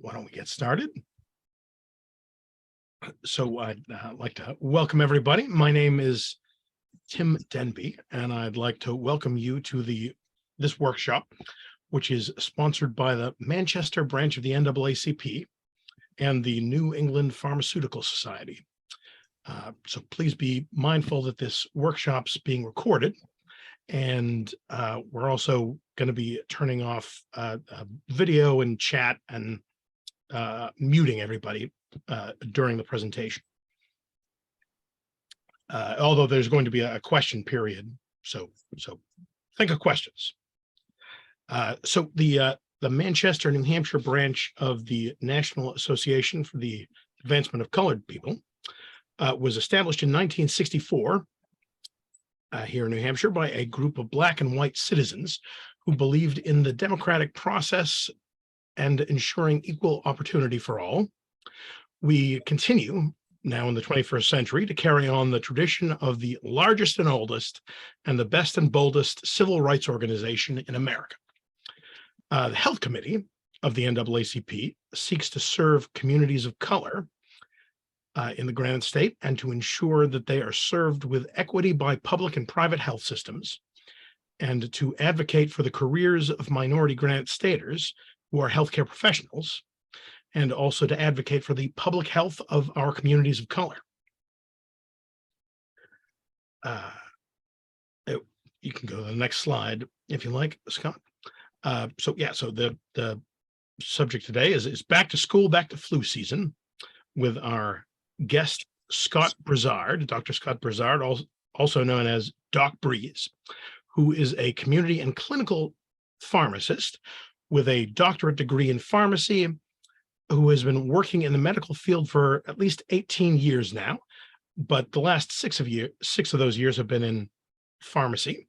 Why don't we get started? So I'd like to welcome everybody. My name is Tim Denby, and I'd like to welcome you to this workshop, which is sponsored by the Manchester branch of the NAACP and the New England Pharmaceutical Society. So please be mindful that this workshop's being recorded, and we're also going to be turning off video and chat and muting everybody during the presentation. Although there's going to be a question period, so think of questions. So the Manchester, New Hampshire branch of the National Association for the Advancement of Colored People was established in 1964 here in New Hampshire by a group of Black and white citizens who believed in the democratic process and ensuring equal opportunity for all. We continue now in the 21st century to carry on the tradition of the largest and oldest and the best and boldest civil rights organization in America. The Health Committee of the NAACP seeks to serve communities of color in the Granite State and to ensure that they are served with equity by public and private health systems, and to advocate for the careers of minority Granite Staters who are healthcare professionals, and also to advocate for the public health of our communities of color. You can go to the next slide if you like, Scott. So the subject today is back to school, back to flu season, with our guest, Scott Brizard, Dr. Scott Brizard, also known as Doc Breez, who is a community and clinical pharmacist with a doctorate degree in pharmacy, who has been working in the medical field for at least 18 years now, but the last six of those years have been in pharmacy.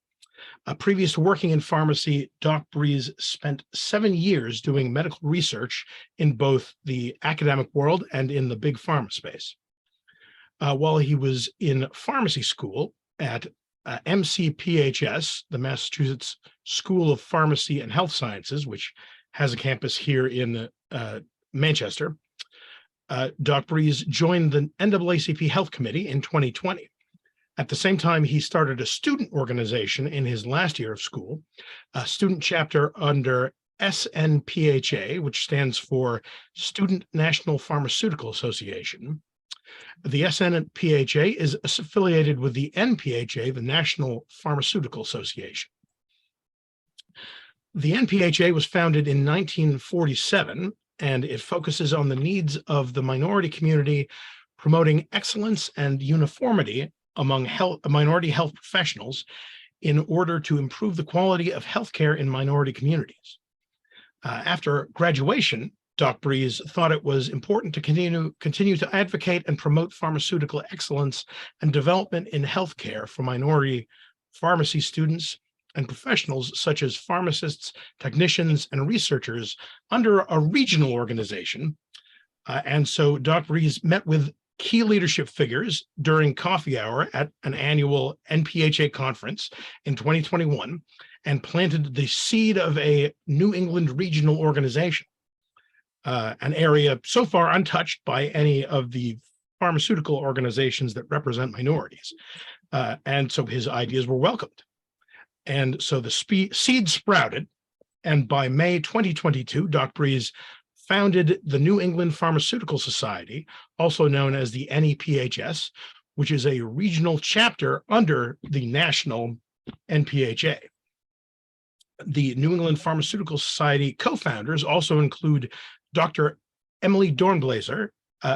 Previous to working in pharmacy, Doc Breez spent 7 years doing medical research in both the academic world and in the big pharma space. While he was in pharmacy school at MCPHS, the Massachusetts School of Pharmacy and Health Sciences, which has a campus here in Manchester, Doc Breez joined the NAACP Health Committee in 2020. At the same time, he started a student organization in his last year of school, a student chapter under SNPHA, which stands for Student National Pharmaceutical Association. The SNPHA is affiliated with the NPHA, the National Pharmaceutical Association. The NPHA was founded in 1947, and it focuses on the needs of the minority community, promoting excellence and uniformity among minority health professionals in order to improve the quality of healthcare in minority communities. After graduation, Doc Breez thought it was important to continue to advocate and promote pharmaceutical excellence and development in healthcare for minority pharmacy students and professionals such as pharmacists, technicians, and researchers under a regional organization. And so Doc Breez met with key leadership figures during coffee hour at an annual NPHA conference in 2021 and planted the seed of a New England regional organization, an area so far untouched by any of the pharmaceutical organizations that represent minorities. And so his ideas were welcomed. And so the seed sprouted, and by May 2022, Doc Breez founded the New England Pharmaceutical Society, also known as the NEPhS, which is a regional chapter under the national NPHA. The New England Pharmaceutical Society co-founders also include Dr. Emily Dornblaser,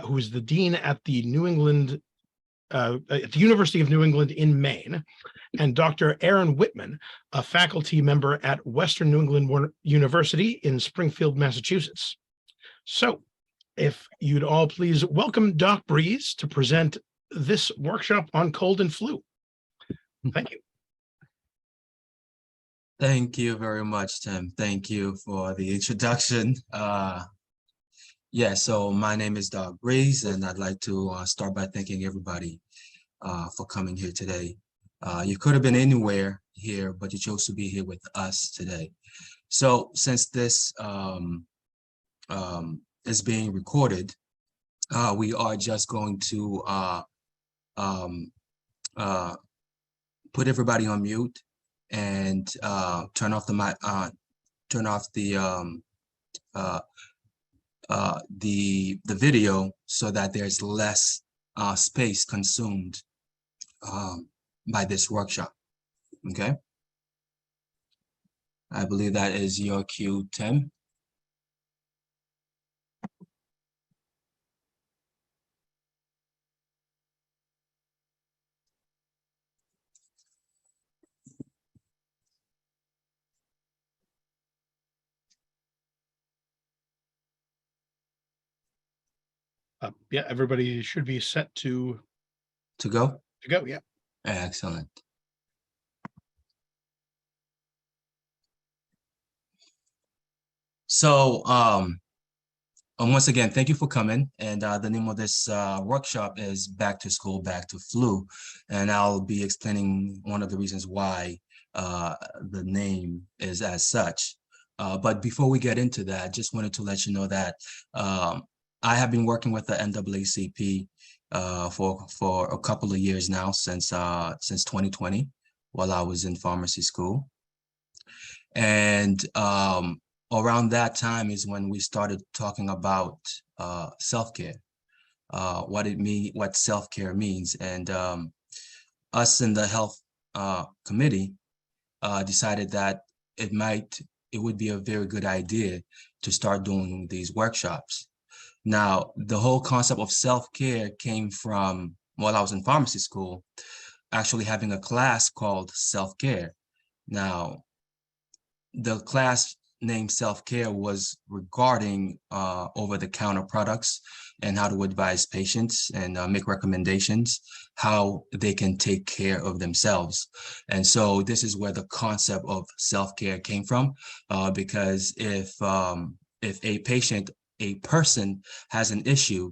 who is the dean at the University of New England in Maine, and Dr. Aaron Whitman, a faculty member at Western New England University in Springfield, Massachusetts. So, if you'd all please welcome Doc Breez to present this workshop on cold and flu. Thank you. Thank you very much, Tim. Thank you for the introduction. So my name is Doc Breez, and I'd like to start by thanking everybody for coming here today. You could have been anywhere here, but you chose to be here with us today. So since this is being recorded. We are just going to put everybody on mute and turn off the mic, turn off the video so that there's less space consumed by this workshop. Okay. I believe that is your cue, Tim. Yeah, everybody should be set to go. go. Yeah. Excellent. So, once again, thank you for coming. And the name of this workshop is Back to School, Back to Flu. And I'll be explaining one of the reasons why the name is as such. But before we get into that, just wanted to let you know that I have been working with the NAACP for a couple of years now, since 2020, while I was in pharmacy school. And around that time is when we started talking about self-care, what self-care means. And us in the health committee decided that it would be a very good idea to start doing these workshops. Now, the whole concept of self-care came from, while I was in pharmacy school, actually having a class called self-care. Now, the class named self-care was regarding over-the-counter products and how to advise patients and make recommendations how they can take care of themselves. And so this is where the concept of self-care came from, because if a person has an issue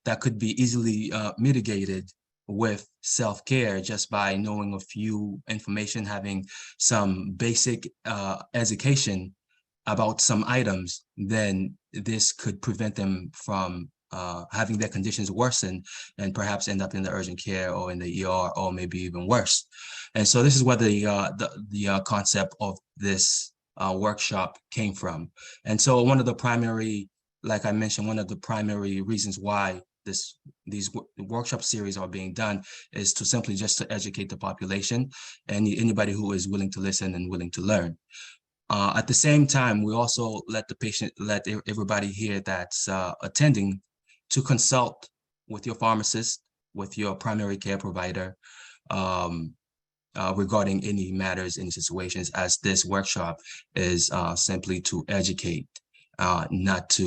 that could be easily mitigated with self-care just by knowing a few information, having some basic education about some items, then this could prevent them from having their conditions worsen and perhaps end up in the urgent care or in the ER, or maybe even worse. And so this is where the concept of this workshop came from. And so one of the primary, like I mentioned, one of the primary reasons why these workshop series are being done is to simply just to educate the population and anybody who is willing to listen and willing to learn. At the same time, we also let everybody here that's attending to consult with your pharmacist, with your primary care provider, regarding any matters, any situations, as this workshop is simply to educate, not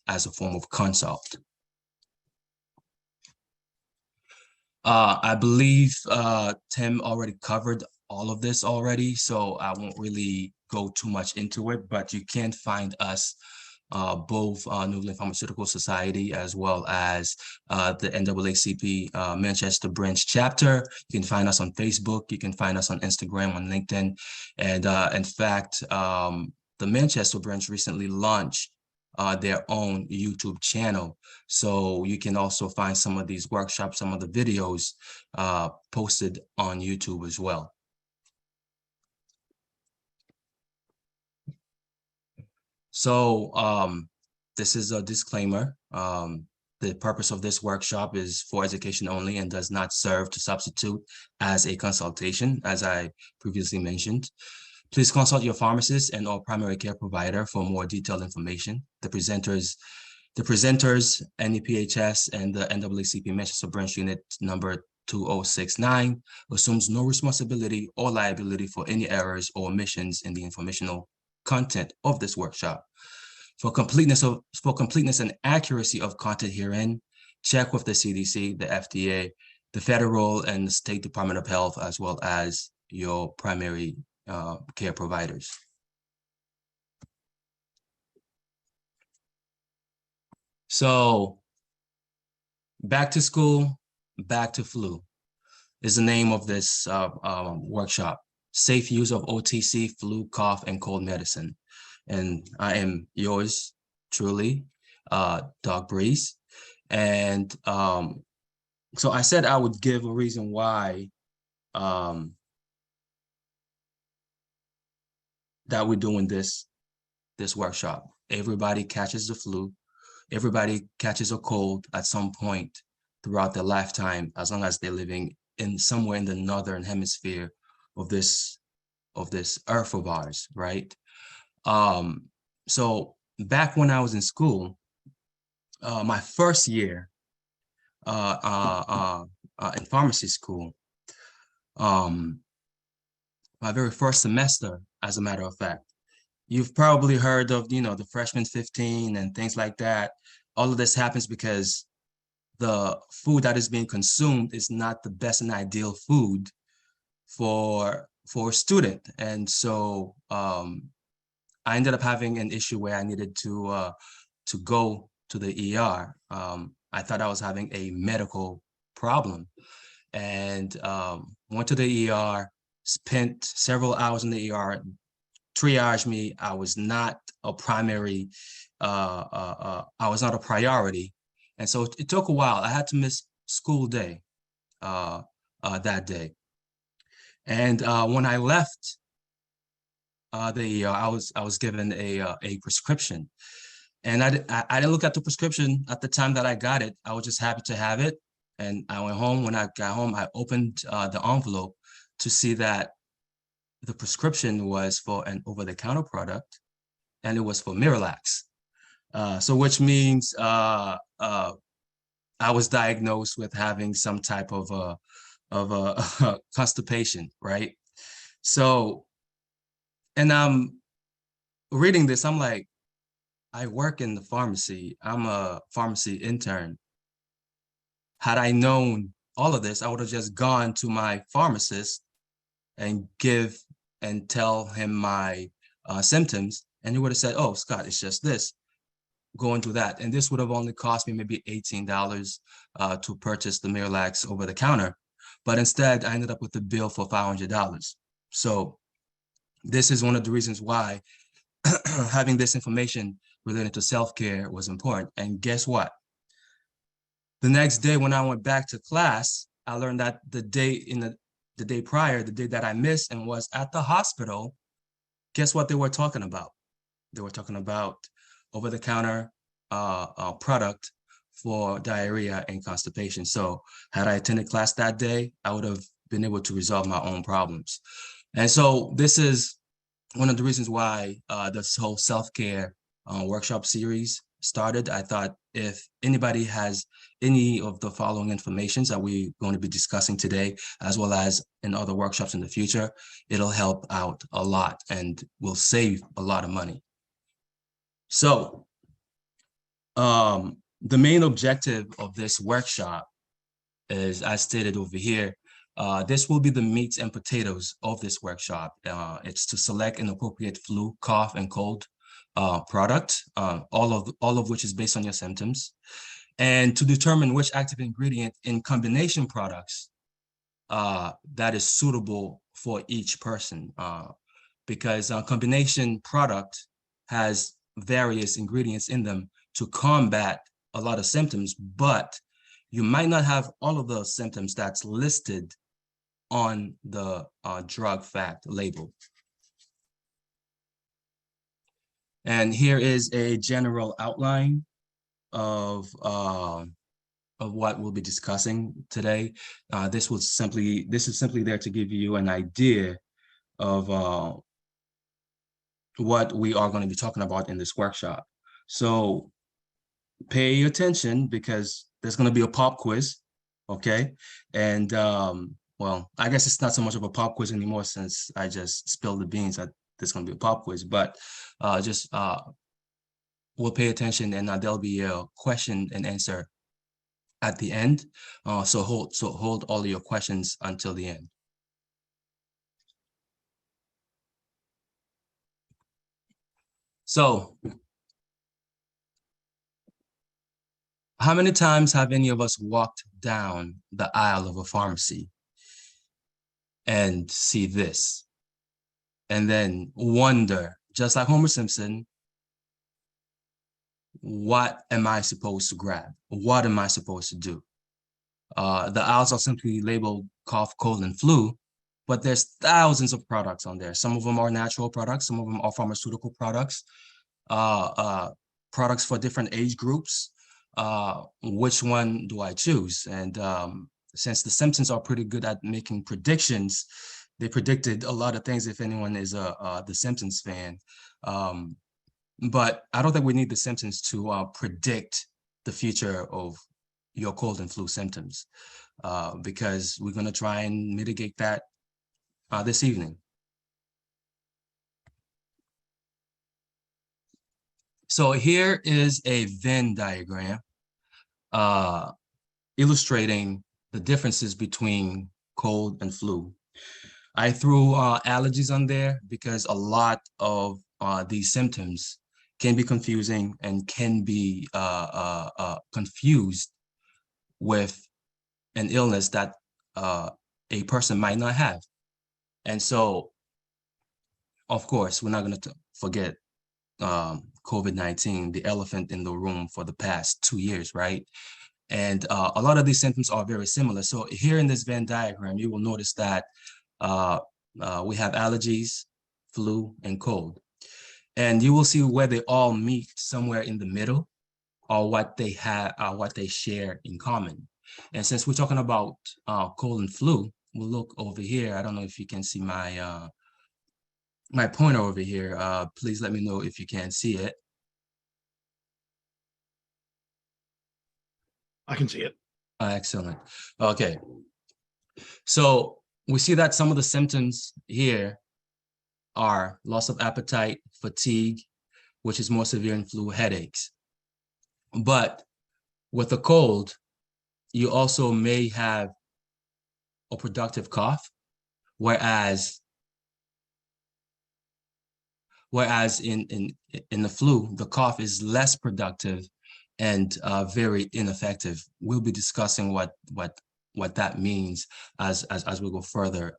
as a form of consult. I believe Tim already covered all of this already, so I won't really go too much into it, but you can find us both England Pharmaceutical Society as well as the NAACP Manchester branch chapter. You can find us on Facebook, you can find us on Instagram, on LinkedIn, and in fact, the Manchester branch recently launched their own YouTube channel. So you can also find some of these workshops, some of the videos posted on YouTube as well. So this is a disclaimer. The purpose of this workshop is for education only and does not serve to substitute as a consultation, as I previously mentioned. Please consult your pharmacist and or primary care provider for more detailed information. The presenters, NEPhS and the NAACP Manchester Branch Unit number 2069 assumes no responsibility or liability for any errors or omissions in the informational content of this workshop. For completeness and accuracy of content herein, check with the CDC, the FDA, the federal and the state Department of Health, as well as your primary care providers. So, back to school, back to flu is the name of this workshop. Safe use of OTC, flu, cough, and cold medicine. And I am yours truly, Doc Breez. And so I said I would give a reason why that we're doing this workshop. Everybody catches the flu. Everybody catches a cold at some point throughout their lifetime, as long as they're living in somewhere in the northern hemisphere of this earth of ours, right? So back when I was in school, my first year in pharmacy school, my very first semester, as a matter of fact, you've probably heard of, the freshman 15 and things like that. All of this happens because the food that is being consumed is not the best and ideal food for a student. And so I ended up having an issue where I needed to go to the ER. I thought I was having a medical problem, and went to the ER, spent several hours in the ER, triaged me. I was not a primary, I was not a priority. And so it took a while. I had to miss school day that day. And when I left the ER, I was given a prescription. And I didn't look at the prescription at the time that I got it. I was just happy to have it. And I went home. When I got home, I opened the envelope to see that the prescription was for an over-the-counter product, and it was for Miralax. So which means I was diagnosed with having some type of a constipation, right? So, and I'm reading this, I'm like, I work in the pharmacy. I'm a pharmacy intern. Had I known all of this, I would have just gone to my pharmacist and tell him my symptoms, and he would have said, "Oh, Scott, it's just this. Go into that." And this would have only cost me maybe $18 to purchase the Miralax over the counter. But instead, I ended up with a bill for $500. So this is one of the reasons why having this information related to self-care was important. And guess what? The next day when I went back to class, I learned that the day prior, the day that I missed and was at the hospital, guess what they were talking about? They were talking about over-the-counter product for diarrhea and constipation. So had I attended class that day, I would have been able to resolve my own problems. And so this is one of the reasons why this whole self-care workshop series started. I thought if anybody has any of the following informations that we're going to be discussing today, as well as in other workshops in the future, it'll help out a lot and will save a lot of money. So the main objective of this workshop is, as stated over here, this will be the meats and potatoes of this workshop. It's to select an appropriate flu, cough, and cold product, all of which is based on your symptoms, and to determine which active ingredient in combination products that is suitable for each person, because a combination product has various ingredients in them to combat a lot of symptoms, but you might not have all of the symptoms that's listed on the drug fact label. And here is a general outline of what we'll be discussing today. This is simply there to give you an idea of what we are going to be talking about in this workshop. So pay attention, because there's going to be a pop quiz, okay? And well, I guess it's not so much of a pop quiz anymore since I just spilled the beans that there's going to be a pop quiz, but we'll pay attention, and there'll be a question and answer at the end. So hold all your questions until the end. So, how many times have any of us walked down the aisle of a pharmacy and see this, and then wonder, just like Homer Simpson, what am I supposed to grab? What am I supposed to do? The aisles are simply labeled cough, cold, and flu, but there's thousands of products on there. Some of them are natural products, some of them are pharmaceutical products, products for different age groups. Which one do I choose? And since the Simpsons are pretty good at making predictions, they predicted a lot of things if anyone is the Simpsons fan. But I don't think we need the Simpsons to predict the future of your cold and flu symptoms, because we're going to try and mitigate that this evening. So here is a Venn diagram illustrating the differences between cold and flu. I threw allergies on there because a lot of these symptoms can be confusing and can be confused with an illness that a person might not have. And so, of course, we're not going to forget COVID-19, the elephant in the room for the past 2 years, right? And a lot of these symptoms are very similar. So here in this Venn diagram, you will notice that we have allergies, flu, and cold. And you will see where they all meet somewhere in the middle, or what they have, what they share in common. And since we're talking about cold and flu, we'll look over here. I don't know if you can see my my pointer over here. Please let me know if you can see it. I can see it. Excellent. Okay. So we see that some of the symptoms here are loss of appetite, fatigue, which is more severe in flu, headaches. But with a cold, you also may have a productive cough, whereas in the flu, the cough is less productive and very ineffective. We'll be discussing what that means as we go further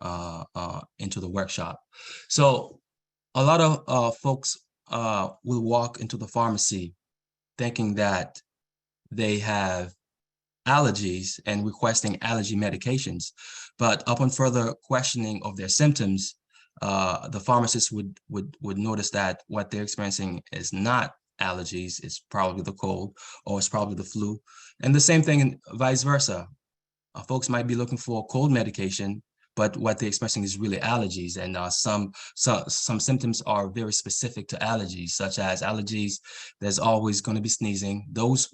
into the workshop. So a lot of folks will walk into the pharmacy thinking that they have allergies and requesting allergy medications, but upon further questioning of their symptoms, the pharmacist would notice that what they're experiencing is not allergies, it's probably the cold, or it's probably the flu. And the same thing vice versa. Folks might be looking for cold medication, but what they're expressing is really allergies. And some symptoms are very specific to allergies, such as allergies, there's always going to be sneezing. Those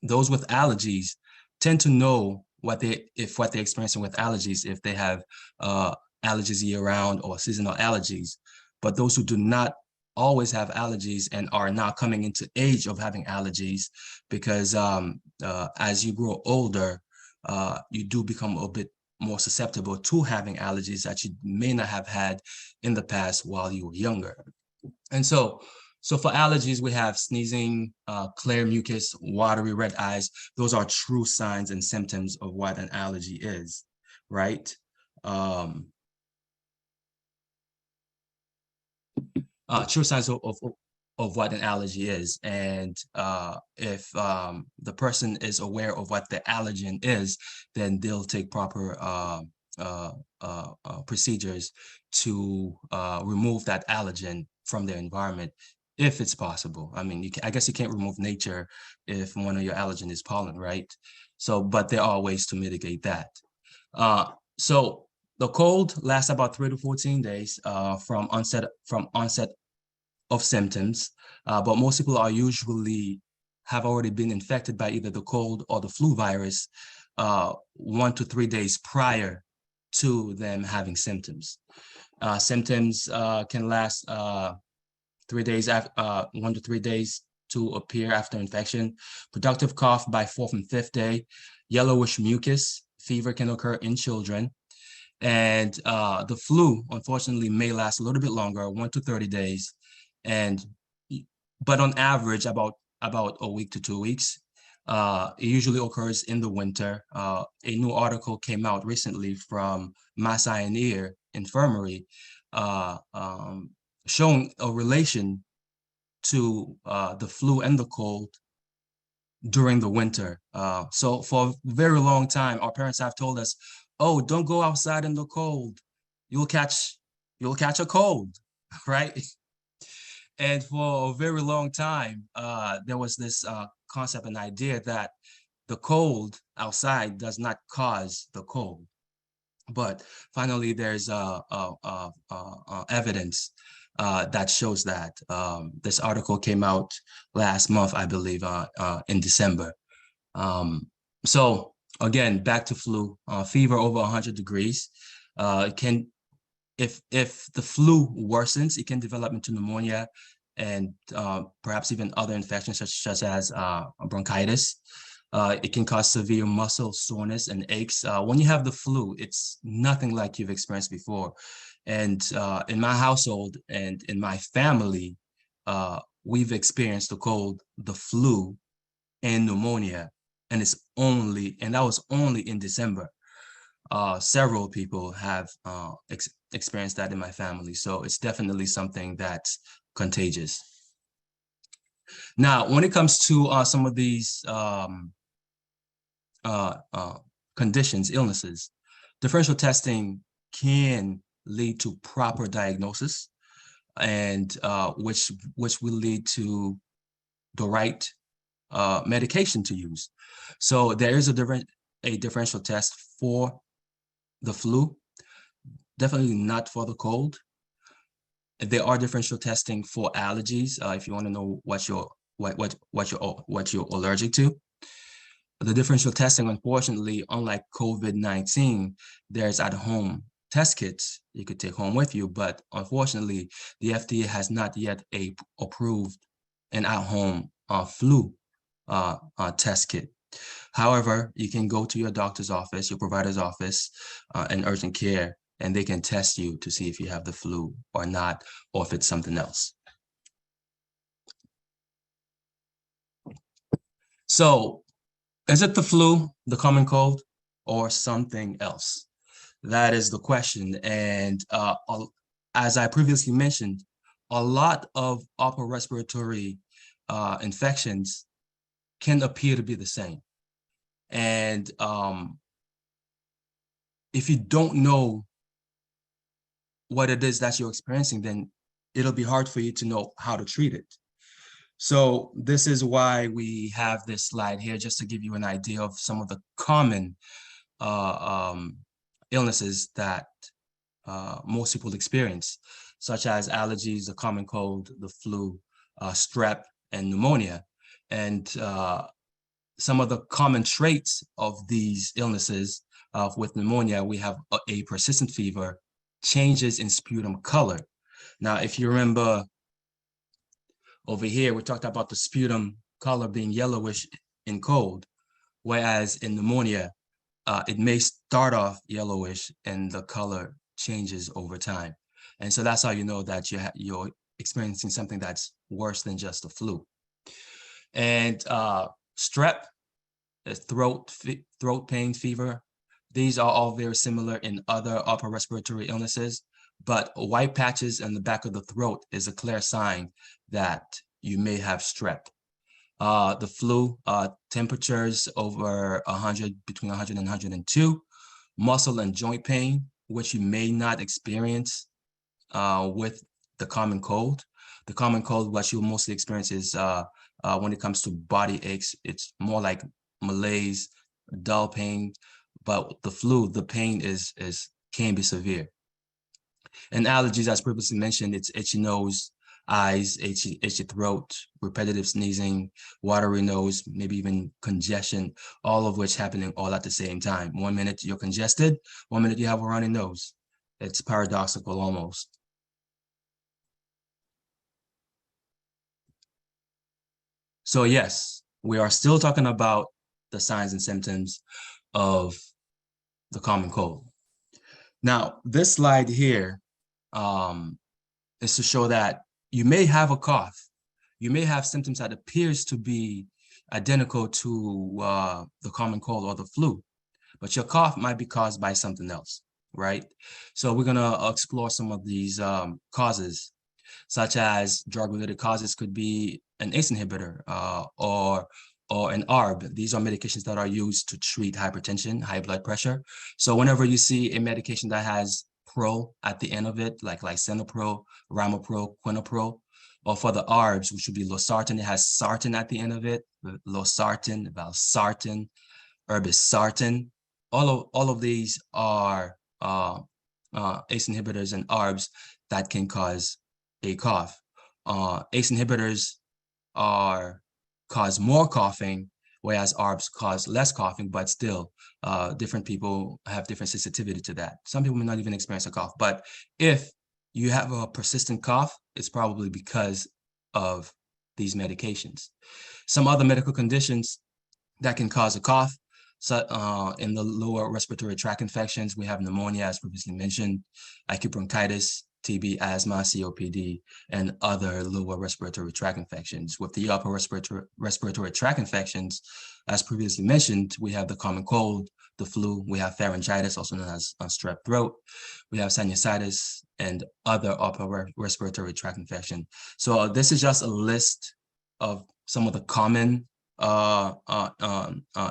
with allergies tend to know what they're experiencing with allergies, if they have allergies year-round or seasonal allergies. But those who do not always have allergies and are now coming into age of having allergies, because as you grow older, you do become a bit more susceptible to having allergies that you may not have had in the past while you were younger. And so for allergies, we have sneezing, clear mucus, watery red eyes. Those are true signs and symptoms of what an allergy is, right? True signs of what an allergy is. And if the person is aware of what the allergen is, then they'll take proper procedures to remove that allergen from their environment, if it's possible. I mean, I guess you can't remove nature if one of your allergen is pollen, right? So, but there are ways to mitigate that. So the cold lasts about 3 to 14 days from onset of symptoms, but most people are usually have already been infected by either the cold or the flu virus 1 to 3 days prior to them having symptoms. Symptoms can last 3 days, 1 to 3 days to appear after infection. Productive cough by 4th and 5th day. Yellowish mucus, fever can occur in children. And the flu, unfortunately, may last a little bit longer, 1 to 30 days. But on average, about a week to 2 weeks. It usually occurs in the winter. A new article came out recently from Mass Eye and Ear Infirmary showing a relation to the flu and the cold during the winter. So for a very long time, our parents have told us, oh, don't go outside in the cold. You'll catch a cold, right? And for a very long time, there was this concept and idea that the cold outside does not cause the cold. But finally, there's evidence that shows that. This article came out last month, I believe, in December. So again, back to flu, fever over 100 degrees. If the flu worsens, it can develop into pneumonia and perhaps even other infections such as bronchitis. It can cause severe muscle soreness and aches. When you have the flu, it's nothing like you've experienced before. And in my household and in my family, we've experienced the cold, the flu, and pneumonia. And that was only in December. Several people have experienced that in my family. So it's definitely something that's contagious. Now, when it comes to some of these conditions, illnesses, differential testing can lead to proper diagnosis, and which will lead to the right medication to use. So there is a differential test for the flu, definitely not for the cold. There are differential testing for allergies if you want to know what you're allergic to. The differential testing, unfortunately, unlike COVID-19, there's at-home test kits you could take home with you, but unfortunately, the FDA has not yet approved an at-home flu test kit. However, you can go to your doctor's office, your provider's office, and urgent care, and they can test you to see if you have the flu or not, or if it's something else. So, is it the flu, the common cold, or something else? That is the question. And as I previously mentioned, a lot of upper respiratory infections can appear to be the same. And if you don't know what it is that you're experiencing, then it'll be hard for you to know how to treat it. So this is why we have this slide here, just to give you an idea of some of the common illnesses that most people experience, such as allergies, the common cold, the flu, strep, and pneumonia. And some of the common traits of these illnesses, with pneumonia, we have a persistent fever, changes in sputum color. Now, if you remember over here, we talked about the sputum color being yellowish in cold, whereas in pneumonia, it may start off yellowish and the color changes over time. And so that's how you know that you're experiencing something that's worse than just the flu. And strep, throat pain, fever, these are all very similar in other upper respiratory illnesses, but white patches in the back of the throat is a clear sign that you may have strep. The flu, temperatures over 100, between 100 and 102, muscle and joint pain, which you may not experience with the common cold. The common cold, what you'll mostly experience is when it comes to body aches, it's more like malaise, dull pain, but the flu, the pain can be severe. And allergies, as previously mentioned, it's itchy nose, eyes, itchy throat, repetitive sneezing, watery nose, maybe even congestion, all of which happening all at the same time. 1 minute you're congested, 1 minute you have a runny nose. It's paradoxical almost. So yes, we are still talking about the signs and symptoms of the common cold. Now, this slide here is to show that you may have a cough. You may have symptoms that appears to be identical to the common cold or the flu, but your cough might be caused by something else, right? So we're gonna explore some of these causes. such as drug-related causes could be an ACE inhibitor or an ARB. These are medications that are used to treat hypertension, high blood pressure. So whenever you see a medication that has pro at the end of it, like lisinopril, ramipril, quinapril, or for the ARBs, which would be losartan, it has sartan at the end of it, losartan, valsartan, irbesartan. All of these are ACE inhibitors and ARBs that can cause a cough. ACE inhibitors cause more coughing, whereas ARBs cause less coughing, but still different people have different sensitivity to that. Some people may not even experience a cough, but if you have a persistent cough, it's probably because of these medications. Some other medical conditions that can cause a cough, so in the lower respiratory tract infections, we have pneumonia, as previously mentioned, acute bronchitis, TB, asthma, COPD, and other lower respiratory tract infections. With the upper respiratory tract infections, as previously mentioned, we have the common cold, the flu, we have pharyngitis, also known as strep throat, we have sinusitis, and other upper respiratory tract infection. So this is just a list of some of the common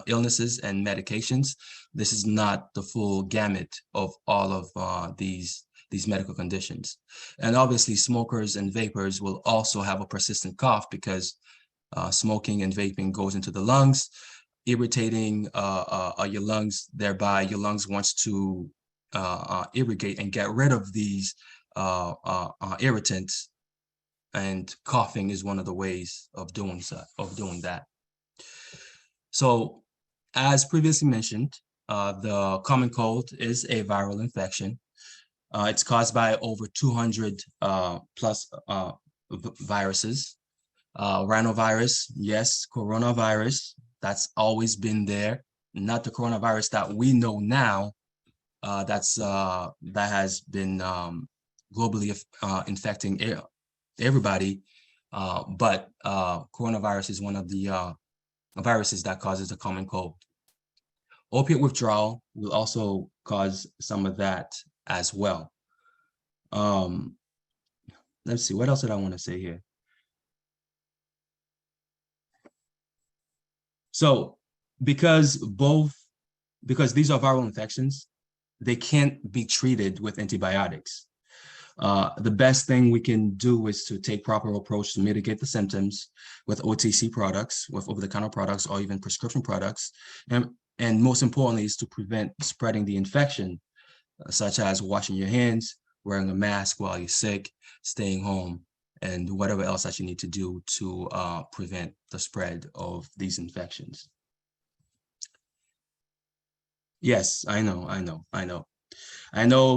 illnesses and medications. This is not the full gamut of all of these medical conditions. And obviously smokers and vapors will also have a persistent cough because smoking and vaping goes into the lungs, irritating your lungs, thereby your lungs wants to irrigate and get rid of these irritants, and coughing is one of the ways of doing that. So as previously mentioned, the common cold is a viral infection. It's caused by over 200 plus viruses. Rhinovirus, yes, coronavirus, that's always been there. Not the coronavirus that we know now, that has been globally infecting everybody, but coronavirus is one of the viruses that causes the common cold. Opiate withdrawal will also cause some of that as well. Let's see, what else did I want to say here? So because these are viral infections, they can't be treated with antibiotics. The best thing we can do is to take proper approach to mitigate the symptoms with OTC products, with over-the-counter products, or even prescription products. And most importantly is to prevent spreading the infection, such as washing your hands, wearing a mask while you're sick, staying home, and whatever else that you need to do to prevent the spread of these infections. Yes, I know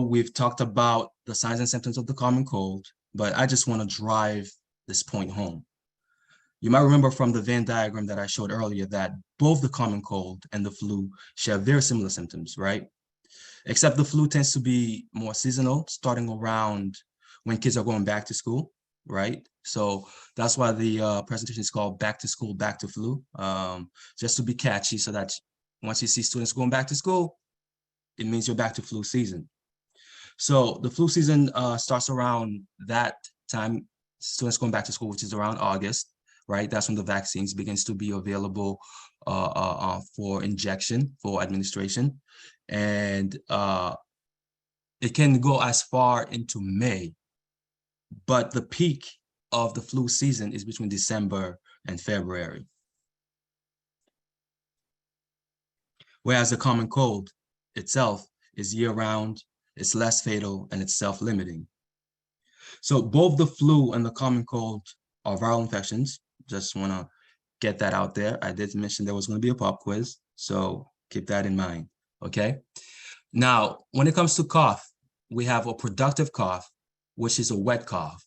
we've talked about the signs and symptoms of the common cold, but I just want to drive this point home. You might remember from the Venn diagram that I showed earlier that both the common cold and the flu share very similar symptoms, right? Except the flu tends to be more seasonal, starting around when kids are going back to school, right? So that's why the presentation is called Back to School, Back to Flu, just to be catchy so that once you see students going back to school, it means you're back to flu season. So the flu season starts around that time, students going back to school, which is around August, right? That's when the vaccines begins to be available for injection, for administration. And it can go as far into May, but the peak of the flu season is between December and February. Whereas the common cold itself is year-round, it's less fatal, and it's self-limiting. So both the flu and the common cold are viral infections. Just want to get that out there. I did mention there was going to be a pop quiz, so keep that in mind, okay? Now, when it comes to cough, we have a productive cough, which is a wet cough.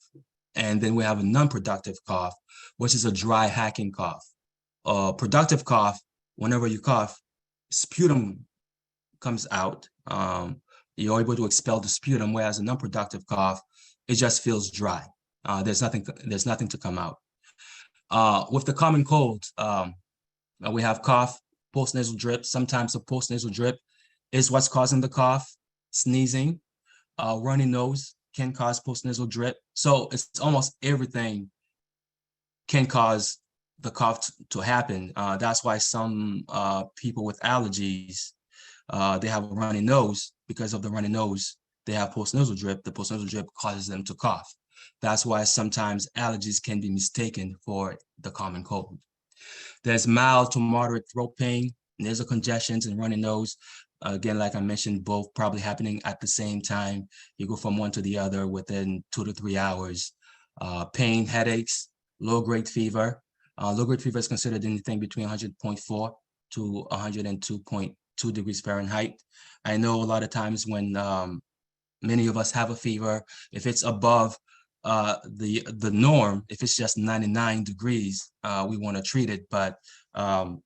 And then we have a non-productive cough, which is a dry hacking cough. Productive cough, whenever you cough, sputum comes out. You're able to expel the sputum, whereas a non-productive cough, it just feels dry. There's nothing to come out. With the common cold, we have cough, postnasal drip. Sometimes the postnasal drip is what's causing the cough, sneezing, runny nose, can cause postnasal drip. So it's almost everything can cause the cough to happen. That's why some people with allergies, they have a runny nose. Because of the runny nose, they have postnasal drip. The postnasal drip causes them to cough. That's why sometimes allergies can be mistaken for the common cold. There's mild to moderate throat pain, nasal congestions, and runny nose. Again, like I mentioned, both probably happening at the same time. You go from one to the other within 2 to 3 hours. Pain, headaches, low-grade fever. Low-grade fever is considered anything between 100.4 to 102.2 degrees Fahrenheit. I know a lot of times when many of us have a fever, if it's above the norm, if it's just 99 degrees, we want to treat it, but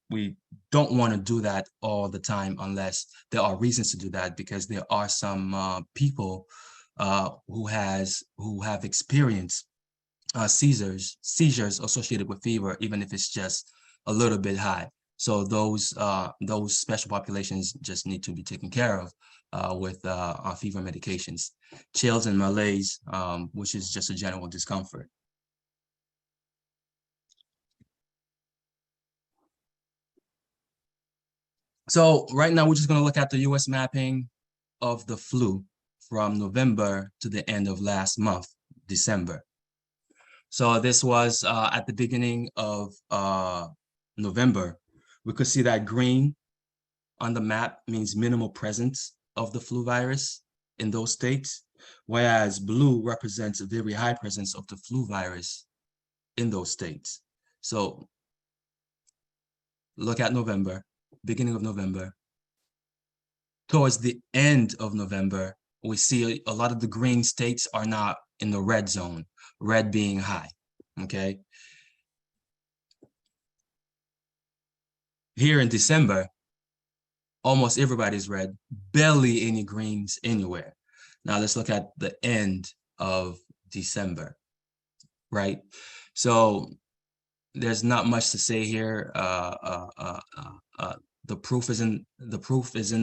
we don't want to do that all the time unless there are reasons to do that, because there are some people who have experienced seizures associated with fever, even if it's just a little bit high. So those special populations just need to be taken care of with fever medications. Chills and malaise, which is just a general discomfort. So right now, we're just going to look at the US mapping of the flu from November to the end of last month, December. So this was at the beginning of November. We could see that green on the map means minimal presence of the flu virus in those states, whereas blue represents a very high presence of the flu virus in those states. So look at November, beginning of November. Towards the end of November, we see a lot of the green states are now in the red zone, red being high, okay? Here in December, almost everybody's red, barely any greens anywhere. Now let's look at the end of December, right? So there's not much to say here. The proof is in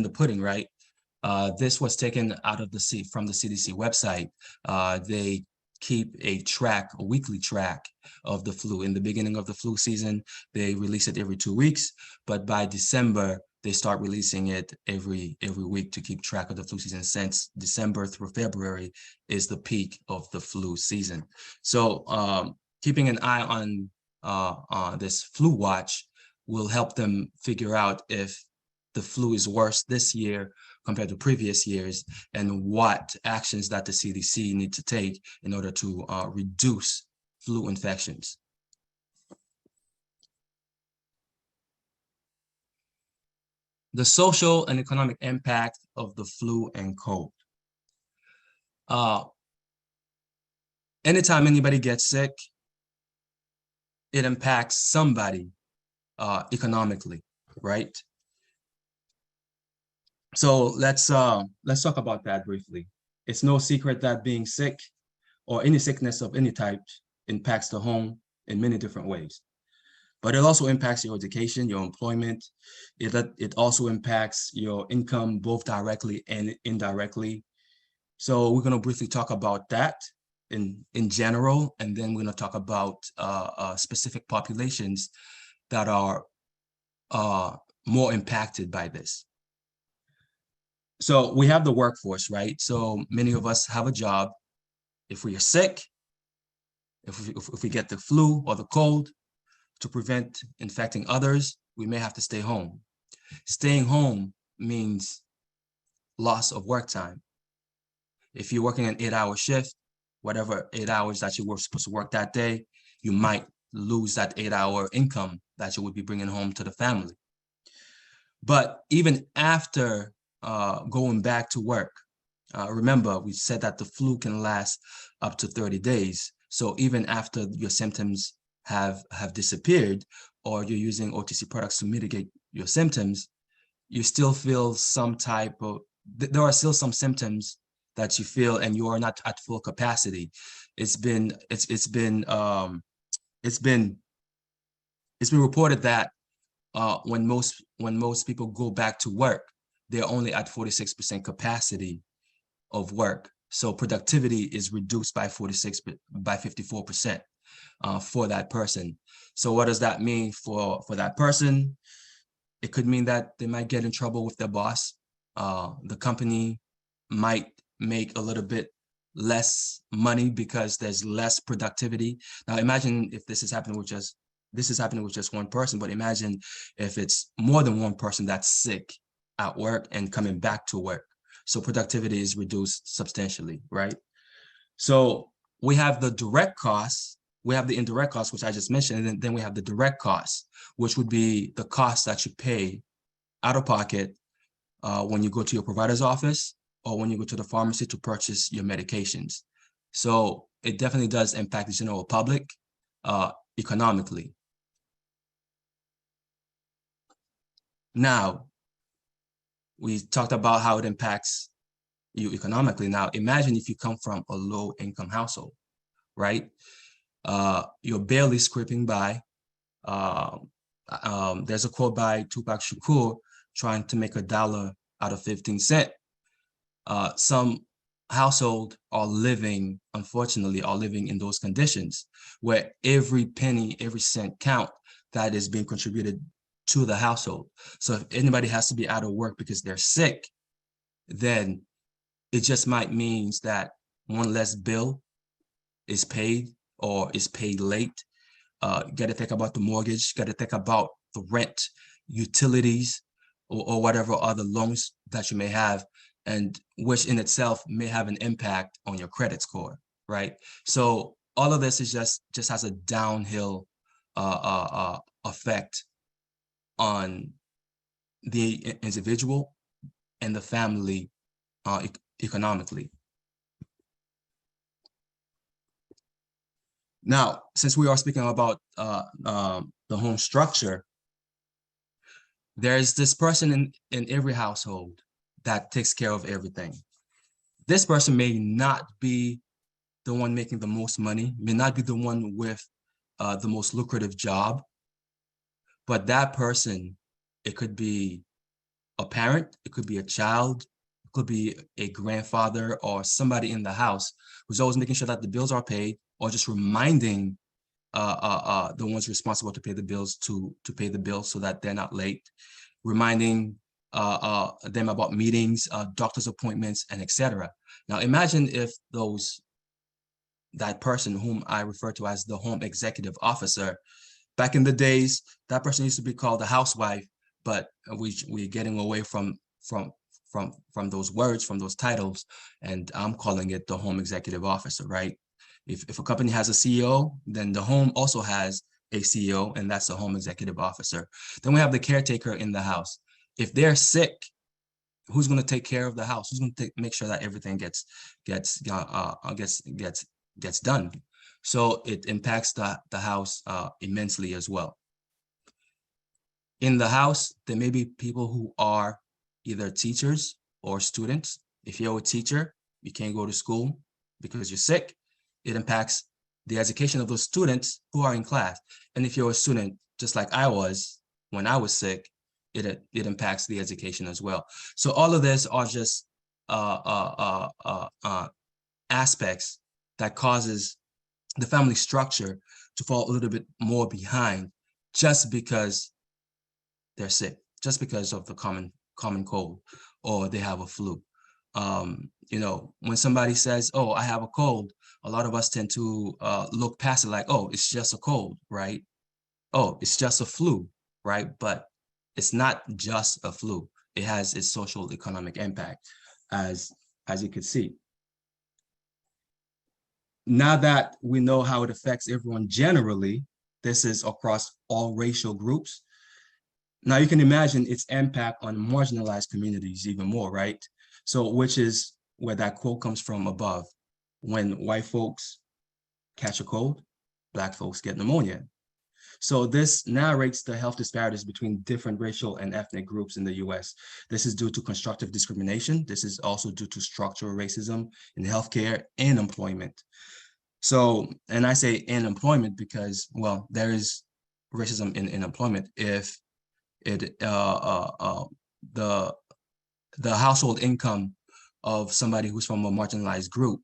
the pudding, right? This was taken out of from the CDC website. They keep a weekly track of the flu. In the beginning of the flu season, they release it every 2 weeks, but by December, they start releasing it every week to keep track of the flu season, since December through February is the peak of the flu season. So keeping an eye on this flu watch will help them figure out if the flu is worse this year compared to previous years, and what actions that the CDC need to take in order to reduce flu infections. The social and economic impact of the flu and cold. Anytime anybody gets sick, it impacts somebody economically, right? So let's talk about that briefly. It's no secret that being sick, or any sickness of any type, impacts the home in many different ways. But it also impacts your education, your employment. It also impacts your income, both directly and indirectly. So we're going to briefly talk about that in general, and then we're going to talk about specific populations that are more impacted by this. So we have the workforce, right? So many of us have a job. If we are sick, if we get the flu or the cold, to prevent infecting others, we may have to stay home. Staying home means loss of work time. If you're working an 8-hour shift, whatever 8 hours that you were supposed to work that day, you might lose that 8-hour income that you would be bringing home to the family. But even after going back to work, remember, we said that the flu can last up to 30 days. So even after your symptoms have disappeared, or you're using OTC products to mitigate your symptoms, you still feel there are still some symptoms that you feel, and you are not at full capacity. It's been reported that when most people go back to work, they're only at 46% capacity of work. So productivity is reduced by 54% for that person. So what does that mean for that person? It could mean that they might get in trouble with their boss. The company might make a little bit less money because there's less productivity. Now imagine if this is happening with just one person, but imagine if it's more than one person that's sick at work and coming back to work. So productivity is reduced substantially, right? So we have the direct costs, we have the indirect costs, which I just mentioned, and then we have the direct costs, which would be the costs that you pay out of pocket when you go to your provider's office or when you go to the pharmacy to purchase your medications. So it definitely does impact the general public economically. Now, we talked about how it impacts you economically. Now, imagine if you come from a low-income household, right? You're barely scraping by. There's a quote by Tupac Shakur trying to make $1 out of 15 cents. Some households unfortunately, are living in those conditions where every penny, every cent count that is being contributed to the household. So if anybody has to be out of work because they're sick, then it just might means that one less bill is paid or is paid late. You got to think about the mortgage, got to think about the rent, utilities, or whatever other loans that you may have, and which in itself may have an impact on your credit score, right? So all of this is just has a downhill effect on the individual and the family economically. Now, since we are speaking about the home structure, there's this person in every household that takes care of everything. This person may not be the one making the most money, may not be the one with the most lucrative job, but that person, it could be a parent, it could be a child, it could be a grandfather or somebody in the house who's always making sure that the bills are paid, or just reminding the ones responsible to pay the bills to pay the bills so that they're not late, reminding them about meetings, doctor's appointments, and etc. Now imagine if that person whom I refer to as the home executive officer, back in the days, that person used to be called the housewife, but we're getting away from those words, from those titles, and I'm calling it the home executive officer, right? If a company has a CEO, then the home also has a CEO, and that's the home executive officer. Then we have the caretaker in the house. If they're sick, who's going to take care of the house? Who's going to make sure that everything gets done? So it impacts the house immensely as well. In the house, there may be people who are either teachers or students. If you're a teacher, you can't go to school because you're sick. It impacts the education of those students who are in class. And if you're a student, just like I was when I was sick, it impacts the education as well. So all of this are just aspects that causes the family structure to fall a little bit more behind just because they're sick, just because of the common cold, or they have a flu. You know, when somebody says, "Oh, I have a cold," a lot of us tend to look past it like, "Oh, it's just a cold, right? Oh, it's just a flu, right?" But it's not just a flu. It has its social economic impact, as you can see. Now that we know how it affects everyone generally, this is across all racial groups. Now you can imagine its impact on marginalized communities even more, right? So which is where that quote comes from above. When white folks catch a cold, Black folks get pneumonia. So this narrates the health disparities between different racial and ethnic groups in the US. This is due to constructive discrimination. This is also due to structural racism in healthcare and employment. So, and I say in employment because, well, there is racism in employment. If the household income of somebody who's from a marginalized group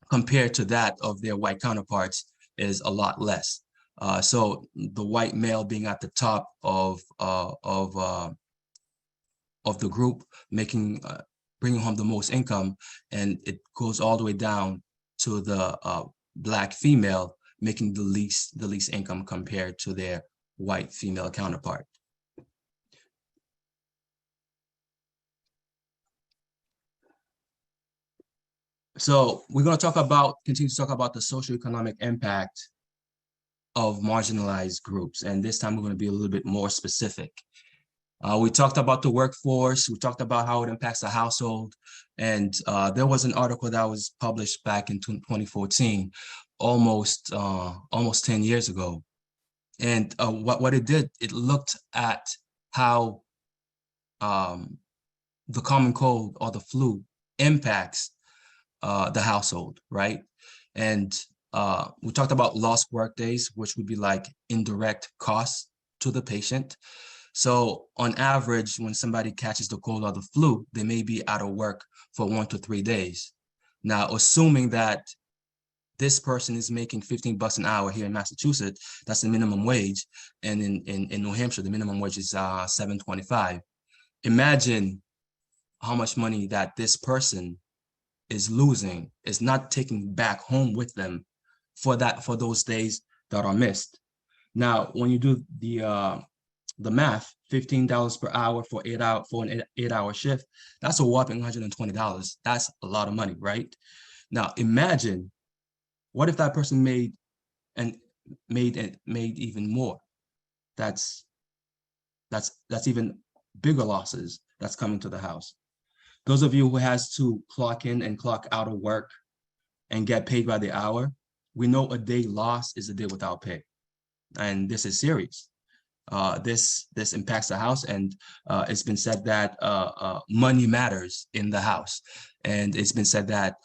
compared to that of their white counterparts is a lot less. So the white male being at the top of the group, bringing home the most income, and it goes all the way down to the Black female making the least income compared to their white female counterpart. So we're going to continue to talk about the socioeconomic impact of marginalized groups. And this time we're going to be a little bit more specific. We talked about the workforce. We talked about how it impacts the household. And there was an article that was published back in 2014, almost 10 years ago. And what it did, it looked at how the common cold or the flu impacts the household, right? And we talked about lost work days, which would be like indirect costs to the patient. So on average, when somebody catches the cold or the flu, they may be out of work for 1 to 3 days. Now, assuming that this person is making $15 an hour here in Massachusetts, that's the minimum wage. And in New Hampshire, the minimum wage is $7.25. Imagine how much money that this person is losing, is not taking back home with them for those days that are missed. Now, when you do the math, $15 per hour for an 8-hour shift, that's a whopping $120. That's a lot of money, right? Now, imagine what if that person made even more? That's even bigger losses that's coming to the house. Those of you who has to clock in and clock out of work and get paid by the hour, we know a day lost is a day without pay. And this is serious. This impacts the house, and it's been said that money matters in the house. And it's been said that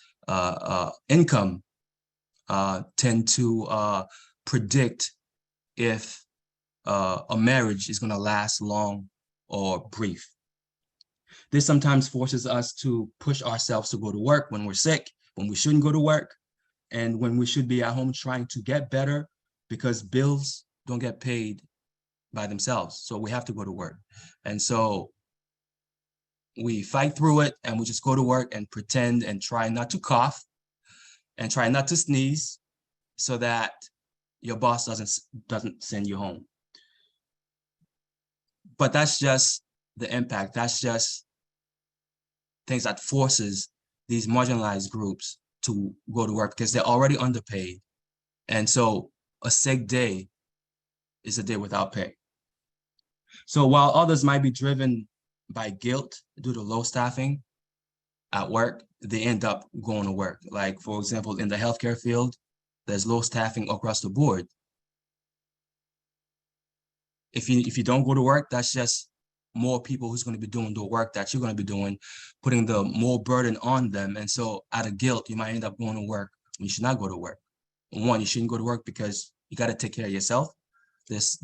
income tend to predict if a marriage is going to last long or brief. This sometimes forces us to push ourselves to go to work when we're sick, when we shouldn't go to work, and when we should be at home trying to get better, because bills don't get paid by themselves. So we have to go to work. And so we fight through it, and we just go to work and pretend and try not to cough and try not to sneeze so that your boss doesn't send you home. But that's just the impact. That's just things that forces these marginalized groups to go to work because they're already underpaid. And so a sick day is a day without pay. So while others might be driven by guilt due to low staffing at work, they end up going to work. Like, for example, in the healthcare field, there's low staffing across the board. If you don't go to work, that's just more people who's going to be doing the work that you're going to be doing, putting the more burden on them. And so out of guilt, you might end up going to work when you should not go to work. One, you shouldn't go to work because you got to take care of yourself. This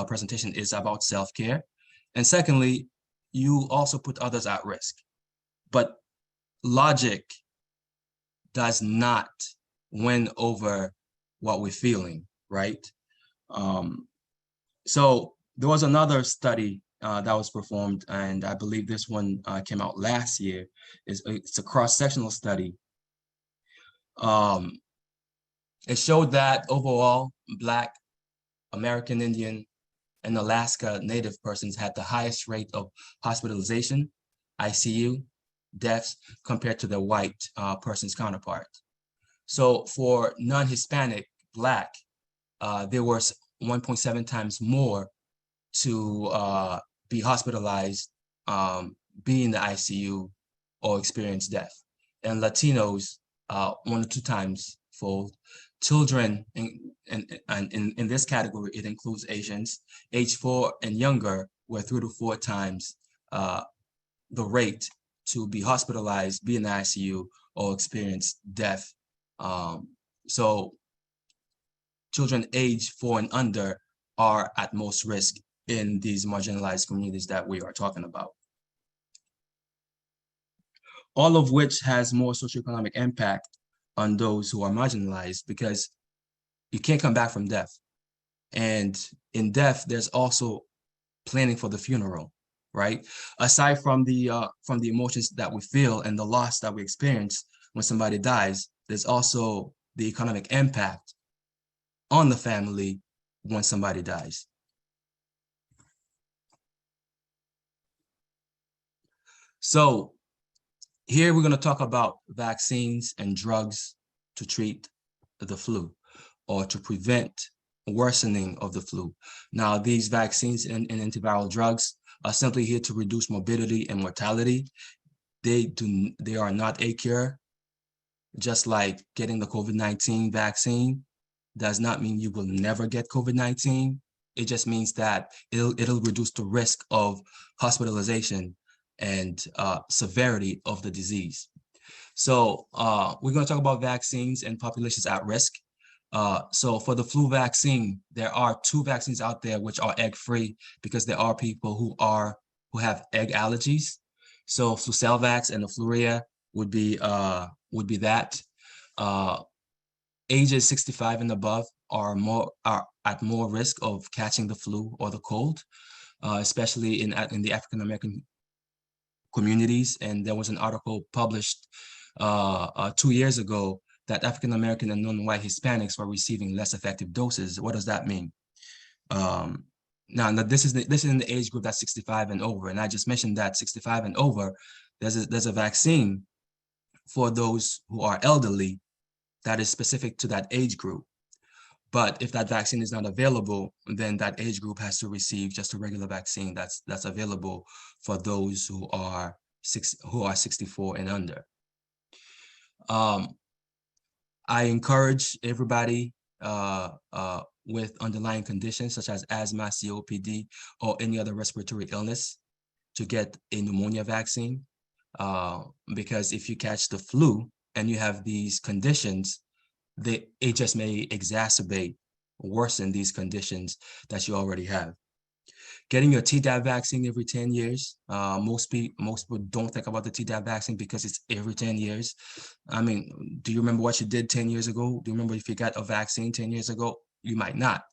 presentation is about self-care. And secondly, you also put others at risk. But logic does not win over what we're feeling, right? So there was another study that was performed, and I believe this one came out last year. It's a cross-sectional study. It showed that overall, Black, American Indian, and Alaska Native persons had the highest rate of hospitalization, ICU, deaths compared to their white person's counterpart. So for non-Hispanic Black, there was 1.7 times more to be hospitalized, be in the ICU, or experience death. And Latinos, 1 to 2 times fold. Children, in this category, it includes Asians, age 4 and younger, were 3 to 4 times the rate to be hospitalized, be in the ICU, or experience death. So children age 4 and under are at most risk in these marginalized communities that we are talking about. all of which has more socioeconomic impact on those who are marginalized, because you can't come back from death. And in death, there's also planning for the funeral, right? Aside from the emotions that we feel and the loss that we experience when somebody dies, there's also the economic impact on the family when somebody dies. So here we're going to talk about vaccines and drugs to treat the flu or to prevent worsening of the flu. Now, these vaccines and antiviral drugs are simply here to reduce morbidity and mortality. They are not a cure. Just like getting the COVID-19 vaccine does not mean you will never get COVID-19. It just means that it'll reduce the risk of hospitalization and severity of the disease. So we're going to talk about vaccines and populations at risk. So for the flu vaccine, there are 2 vaccines out there which are egg-free, because there are people who have egg allergies. So Flucelvax and the Fluria would be that. Ages 65 and above are at more risk of catching the flu or the cold, especially in the African American communities. And there was an article published 2 years ago that African American and non-white Hispanics were receiving less effective doses. What does that mean? Now this is in the age group that's 65 and over, and I just mentioned that 65 and over, there's a vaccine for those who are elderly that is specific to that age group. But if that vaccine is not available, then that age group has to receive just a regular vaccine that's available for those who are 64 and under. I encourage everybody with underlying conditions such as asthma, COPD, or any other respiratory illness to get a pneumonia vaccine, because if you catch the flu and you have these conditions, it just may worsen these conditions that you already have. Getting your Tdap vaccine every 10 years. Most people don't think about the Tdap vaccine because it's every 10 years. I mean, do you remember what you did 10 years ago? Do you remember if you got a vaccine 10 years ago? You might not.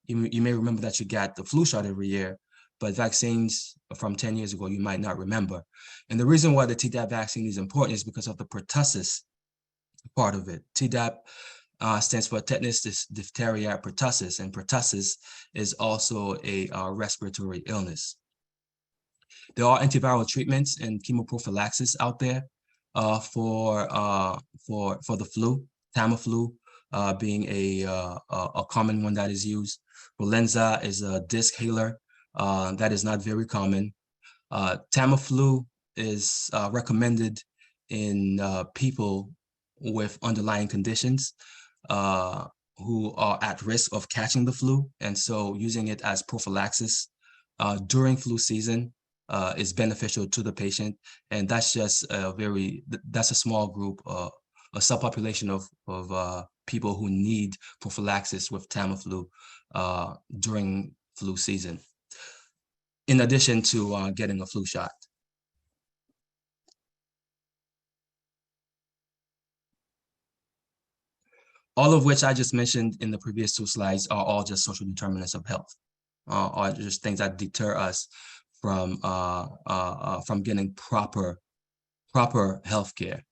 You may remember that you got the flu shot every year, but vaccines from 10 years ago, you might not remember. And the reason why the Tdap vaccine is important is because of the pertussis part of it. Tdap stands for tetanus, diphtheria, pertussis, and pertussis is also a respiratory illness. There are antiviral treatments and chemoprophylaxis out there for the flu. Tamiflu being a common one that is used. Influenza is a disc healer that is not very common. Tamiflu is recommended in people with underlying conditions who are at risk of catching the flu. And so using it as prophylaxis during flu season is beneficial to the patient. And that's just that's a small group, a subpopulation of people who need prophylaxis with Tamiflu during flu season, in addition to getting a flu shot. All of which I just mentioned in the previous 2 slides are all just social determinants of health, or just things that deter us from getting proper health care.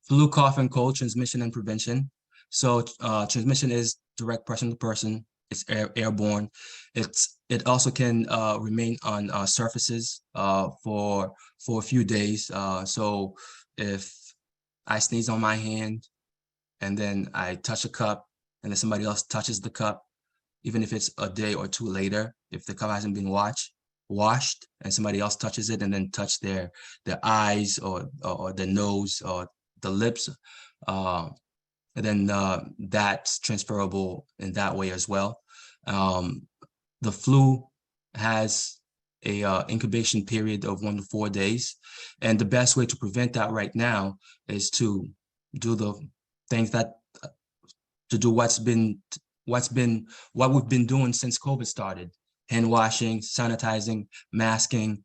Flu, cough, and cold transmission and prevention. So transmission is direct person to person. It's airborne. It also can remain on surfaces for a few days. So if I sneeze on my hand and then I touch a cup and then somebody else touches the cup, even if it's a day or 2 later, if the cup hasn't been washed and somebody else touches it and then touch their eyes or the nose or the lips, and then that's transferable in that way as well. The flu has a incubation period of 1 to 4 days. And the best way to prevent that right now is to do the things what we've been doing since COVID started: hand washing, sanitizing, masking,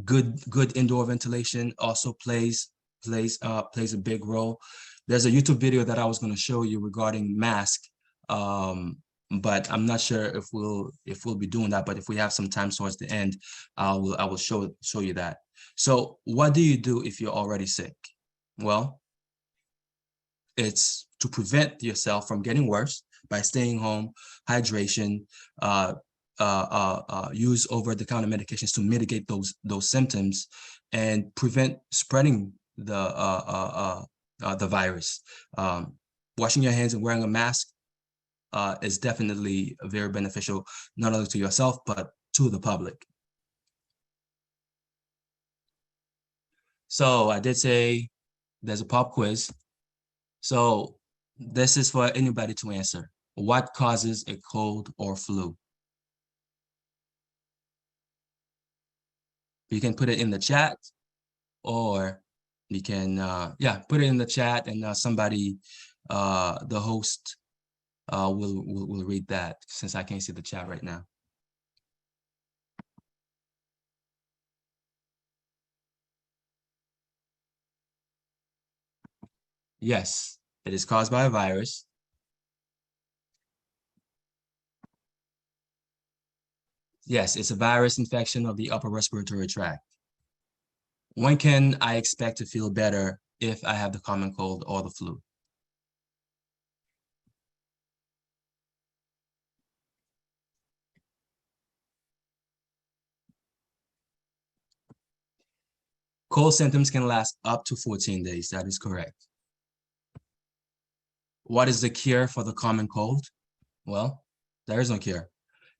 Good indoor ventilation also plays a big role. There's a YouTube video that I was going to show you regarding mask, but I'm not sure if we'll be doing that. But if we have some time towards the end, I will show you that. So what do you do if you're already sick? Well, it's to prevent yourself from getting worse by staying home, hydration, use over-the-counter medications to mitigate those symptoms and prevent spreading the virus. Washing your hands and wearing a mask is definitely very beneficial, not only to yourself, but to the public. So I did say there's a pop quiz. So this is for anybody to answer. What causes a cold or flu? You can put it in the chat, or you can, put it in the chat, and somebody, the host, will read that, since I can't see the chat right now. Yes, it is caused by a virus. Yes, it's a virus infection of the upper respiratory tract. When can I expect to feel better if I have the common cold or the flu? Cold symptoms can last up to 14 days. That is correct. What is the cure for the common cold? Well, there is no cure.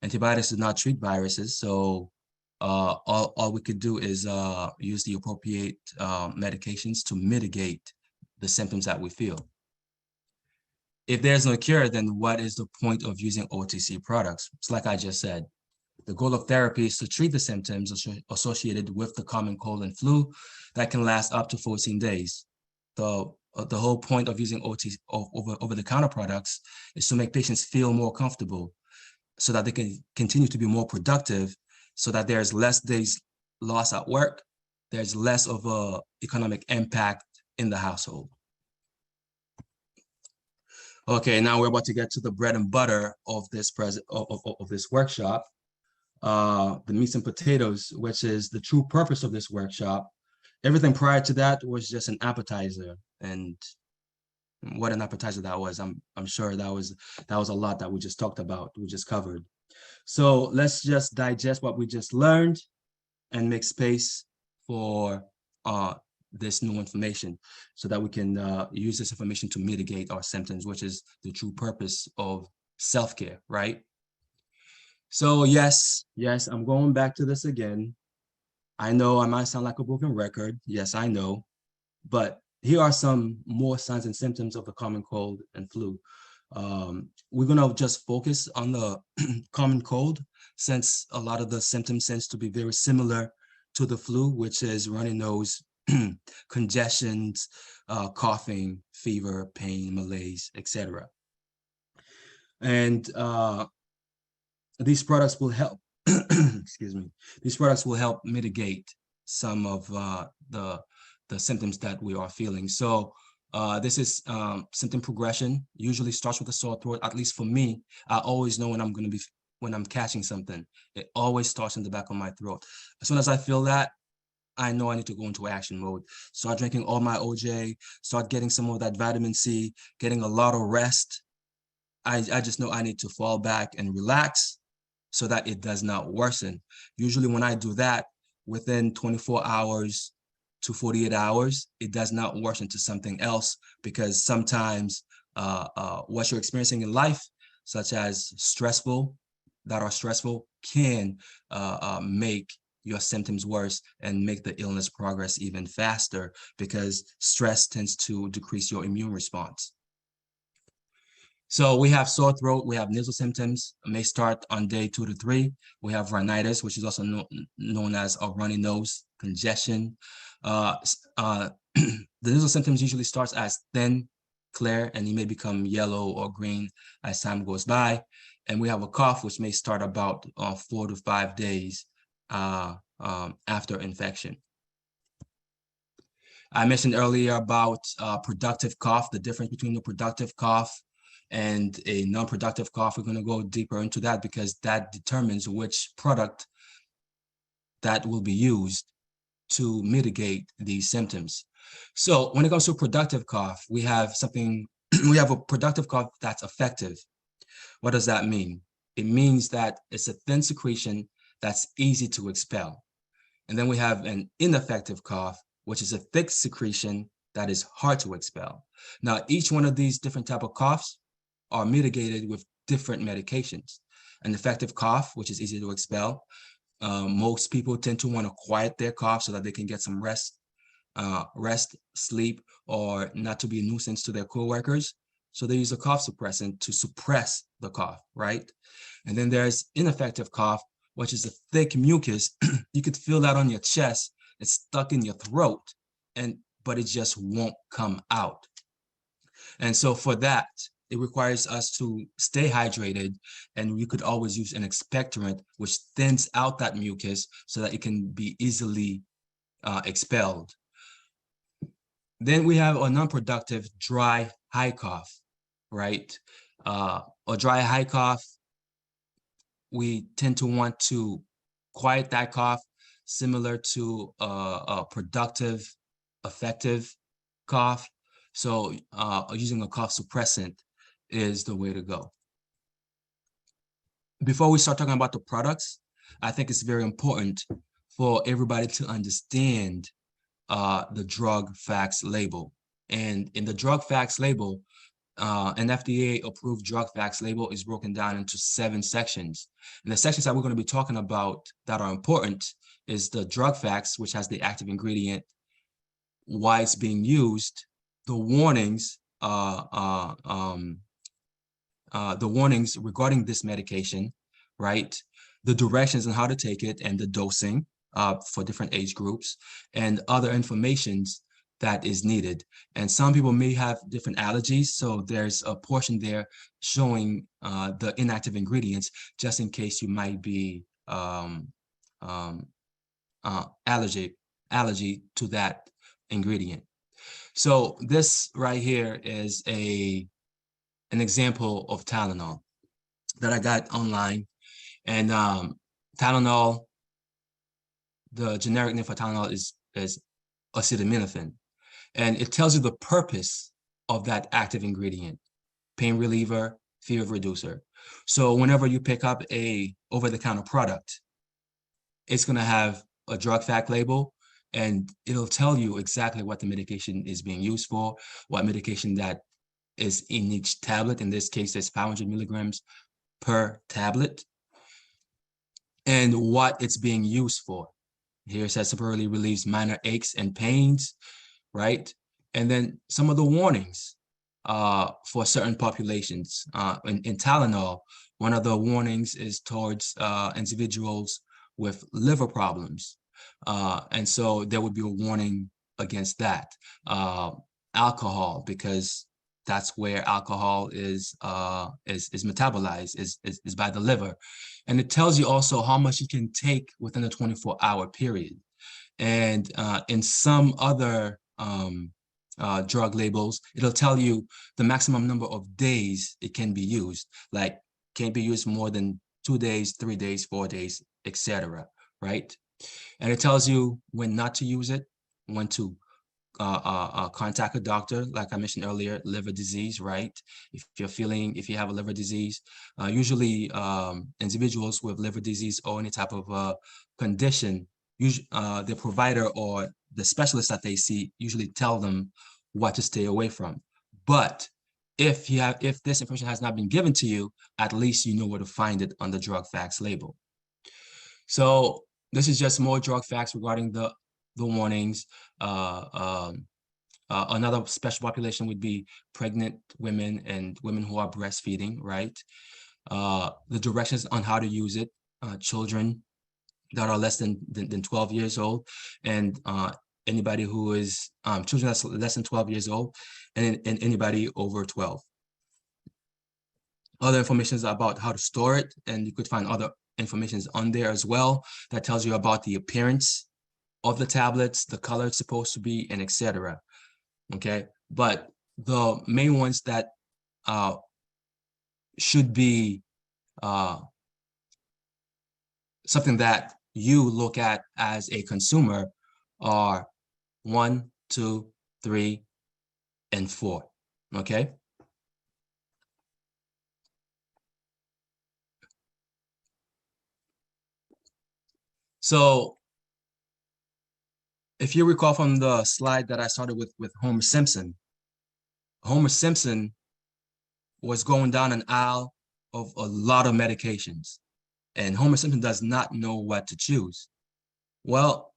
Antibiotics do not treat viruses, so all we could do is use the appropriate medications to mitigate the symptoms that we feel. If there's no cure, then what is the point of using OTC products? It's like I just said. The goal of therapy is to treat the symptoms associated with the common cold and flu that can last up to 14 days. The whole point of using over-the-counter products is to make patients feel more comfortable so that they can continue to be more productive, so that there's less days lost at work, there's less of a economic impact in the household. Okay, now we're about to get to the bread and butter of this workshop. The meats and potatoes, which is the true purpose of this workshop. Everything prior to that was just an appetizer, and what an appetizer that was. I'm sure that was a lot that we just talked about, we just covered. So let's just digest what we just learned and make space for this new information so that we can use this information to mitigate our symptoms, which is the true purpose of self-care, right? So yes, I'm going back to this again. I know I might sound like a broken record. Yes, I know. But here are some more signs and symptoms of the common cold and flu. We're going to just focus on the common cold, since a lot of the symptoms seems to be very similar to the flu, which is runny nose, congestions, coughing, fever, pain, malaise, etc. And these products will help, excuse me, these products will help mitigate some of the symptoms that we are feeling. So this is symptom progression, usually starts with a sore throat. At least for me, I always know when I'm catching something. It always starts in the back of my throat. As soon as I feel that, I know I need to go into action mode. Start drinking all my OJ, start getting some of that vitamin C, getting a lot of rest. I just know I need to fall back and relax so that it does not worsen. Usually when I do that, within 24 hours to 48 hours, it does not worsen to something else, because sometimes what you're experiencing in life, such as stressful, can make your symptoms worse and make the illness progress even faster, because stress tends to decrease your immune response. So we have sore throat, we have nasal symptoms, may start on day 2 to 3. We have rhinitis, which is also known as a runny nose, congestion. The nasal symptoms usually starts as thin, clear, and it may become yellow or green as time goes by. And we have a cough, which may start about 4 to 5 days after infection. I mentioned earlier about productive cough, the difference between the productive cough and a non-productive cough. We're going to go deeper into that because that determines which product that will be used to mitigate these symptoms. So when it comes to productive cough, we have something, we have a productive cough that's effective. What does that mean? It means that it's a thin secretion that's easy to expel. And then we have an ineffective cough, which is a thick secretion that is hard to expel. Now, each one of these different type of coughs are mitigated with different medications. An effective cough, which is easy to expel. Most people tend to want to quiet their cough so that they can get some rest, sleep, or not to be a nuisance to their coworkers. So they use a cough suppressant to suppress the cough, right? And then there's ineffective cough, which is a thick mucus. You could feel that on your chest. It's stuck in your throat, but it just won't come out. And so for that, it requires us to stay hydrated, and you could always use an expectorant, which thins out that mucus so that it can be easily expelled. Then we have a non-productive dry high cough, right? A dry high cough, we tend to want to quiet that cough, similar to a productive, effective cough. So using a cough suppressant is the way to go. Before we start talking about the products, I think it's very important for everybody to understand the drug facts label. And in the drug facts label, an FDA-approved drug facts label is broken down into 7 sections. And the sections that we're going to be talking about that are important is the drug facts, which has the active ingredient, why it's being used, the warnings, regarding this medication, right? The directions on how to take it and the dosing for different age groups, and other informations that is needed. And some people may have different allergies, so there's a portion there showing the inactive ingredients, just in case you might be allergy to that ingredient. So this right here is an example of Tylenol that I got online. And Tylenol, the generic name for Tylenol is acetaminophen. And it tells you the purpose of that active ingredient: pain reliever, fever reducer. So whenever you pick up a over-the-counter product, it's going to have a drug fact label, and it'll tell you exactly what the medication is being used for, what medication that is in each tablet. In this case, it's 500 milligrams per tablet, and what it's being used for. Here it says temporarily relieves minor aches and pains, right? And then some of the warnings for certain populations. In Tylenol, one of the warnings is towards individuals with liver problems. And so there would be a warning against that. Alcohol, because that's where alcohol is metabolized, is by the liver. And it tells you also how much you can take within a 24-hour period. And in some other drug labels, it'll tell you the maximum number of days it can be used, like can't be used more than 2 days, 3 days, 4 days, etc. Right? And it tells you when not to use it, when to contact a doctor, like I mentioned earlier, liver disease, right? If you have a liver disease, usually individuals with liver disease or any type of condition, the provider or the specialist that they see usually tell them what to stay away from. But if this information has not been given to you, at least you know where to find it on the drug facts label. So this is just more drug facts regarding the warnings. Another special population would be pregnant women and women who are breastfeeding, right? The directions on how to use it, children that are less than 12 years old, and anybody who is children that's less than 12 years old, and anybody over 12. Other information is about how to store it, and you could find other information is on there as well that tells you about the appearance of the tablets, the color it's supposed to be, and etc. Okay, but the main ones that should be something that you look at as a consumer are 1, 2, 3, and 4. Okay. So if you recall from the slide that I started with Homer Simpson was going down an aisle of a lot of medications, and Homer Simpson does not know what to choose. Well,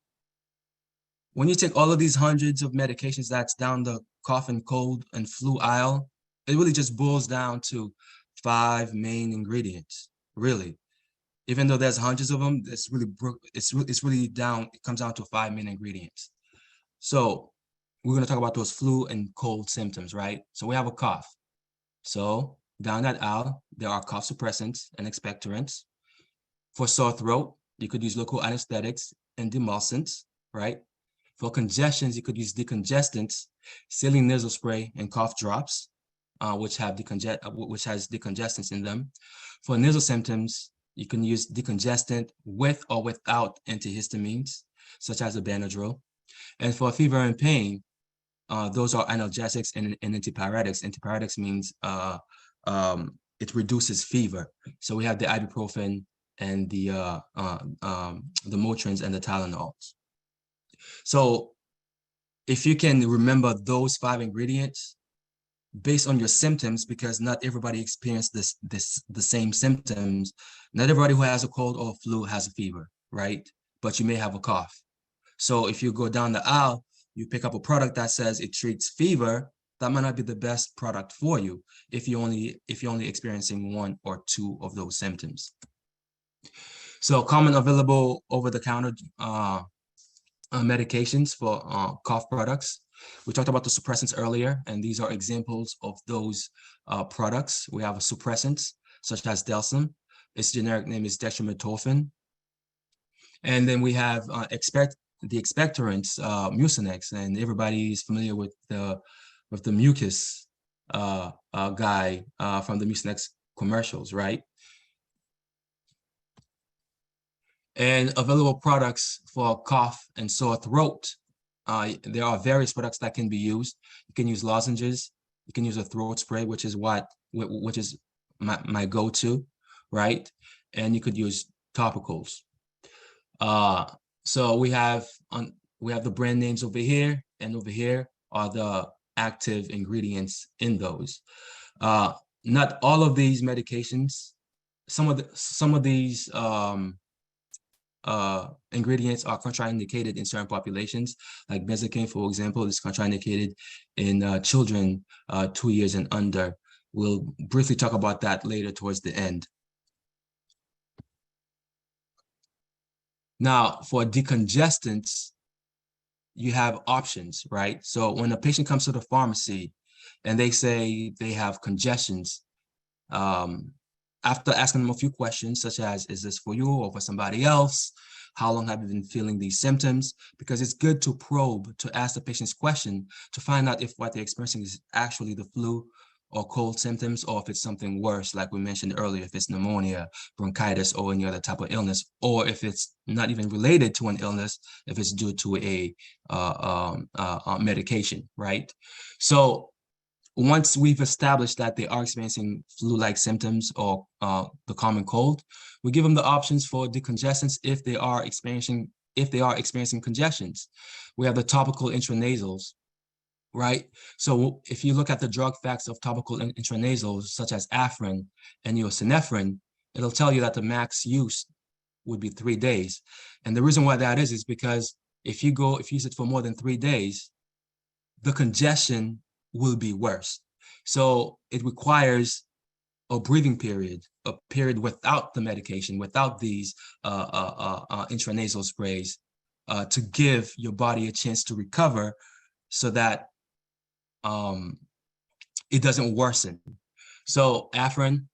when you take all of these hundreds of medications that's down the cough and cold and flu aisle, it really just boils down to 5 main ingredients, really. Even though there's hundreds of them, it's really down, it comes down to 5 main ingredients. So we're going to talk about those flu and cold symptoms, right? So we have a cough. So down that aisle, there are cough suppressants and expectorants. For sore throat, you could use local anesthetics and demulcents, right? For congestions, you could use decongestants, saline nasal spray, and cough drops, which has decongestants in them. For nasal symptoms, you can use decongestant with or without antihistamines, such as the Benadryl. And for fever and pain, those are analgesics and antipyretics. Antipyretics means it reduces fever. So we have the ibuprofen and the Motrins and the Tylenols. So if you can remember those 5 ingredients based on your symptoms, because not everybody experiences the same symptoms. Not everybody who has a cold or flu has a fever, right? But you may have a cough. So if you go down the aisle, you pick up a product that says it treats fever, that might not be the best product for you if you're only experiencing 1 or 2 of those symptoms. So common available over-the-counter medications for cough products. We talked about the suppressants earlier, and these are examples of those products. We have suppressants such as Delsym. Its generic name is dextromethorphan. And then we have the expectorants, Mucinex, and everybody is familiar with the mucus guy from the Mucinex commercials, right? And available products for cough and sore throat. There are various products that can be used. You can use lozenges. You can use a throat spray, which is my go-to, right? And you could use topicals. So we have the brand names over here, and over here are the active ingredients in those. Not all of these medications. Some of these ingredients are contraindicated in certain populations, like Mexican, for example, is contraindicated in children 2 years and under. We'll briefly talk about that later towards the end. Now, for decongestants, you have options, right? So when a patient comes to the pharmacy and they say they have congestions, after asking them a few questions, such as, is this for you or for somebody else? How long have you been feeling these symptoms? Because it's good to probe, to ask the patient's question, to find out if what they're experiencing is actually the flu or cold symptoms, or if it's something worse, like we mentioned earlier, if it's pneumonia, bronchitis, or any other type of illness, or if it's not even related to an illness, if it's due to a medication, right? So once we've established that they are experiencing flu-like symptoms or the common cold, we give them the options for decongestants if they are experiencing congestions. We have the topical intranasals, right? So if you look at the drug facts of topical intranasals, such as Afrin and eosinophrin, it'll tell you that the max use would be 3 days. And the reason why that is because if you use it for more than 3 days, the congestion will be worse. So it requires a breathing period, a period without the medication, without these intranasal sprays, to give your body a chance to recover so that it doesn't worsen. So Afrin,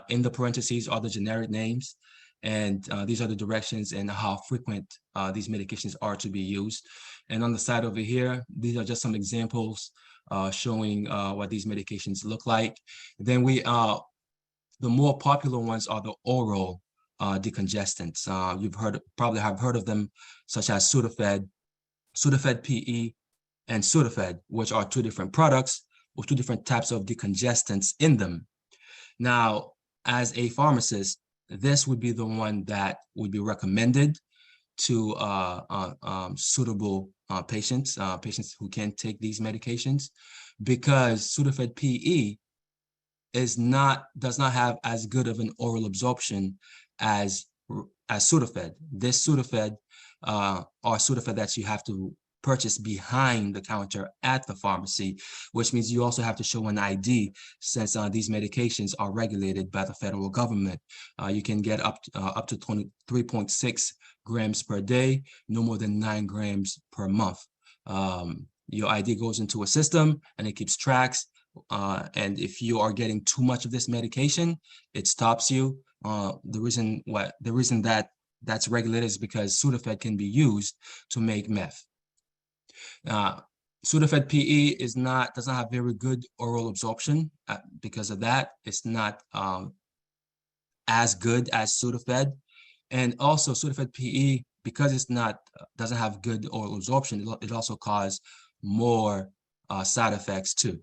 In the parentheses are the generic names, and these are the directions and how frequent these medications are to be used. And on the side over here, these are just some examples showing what these medications look like. Then the more popular ones are the oral decongestants. Probably have heard of them, such as Sudafed, Sudafed PE, and Sudafed, which are two different products with two different types of decongestants in them. Now, as a pharmacist, this would be the one that would be recommended to suitable patients, patients who can take these medications, because Sudafed PE does not have as good of an oral absorption as Sudafed. This Sudafed are Sudafed that you have to purchase behind the counter at the pharmacy, which means you also have to show an ID, since these medications are regulated by the federal government. You can get up to 23.6 grams per day, no more than 9 grams per month. Your ID goes into a system and it keeps tracks. And if you are getting too much of this medication, it stops you. The reason that that's regulated is because Sudafed can be used to make meth. Sudafed PE does not have very good oral absorption. Because of that, it's not as good as Sudafed. And also Sudafed PE, because doesn't have good oral absorption, it also causes more side effects too.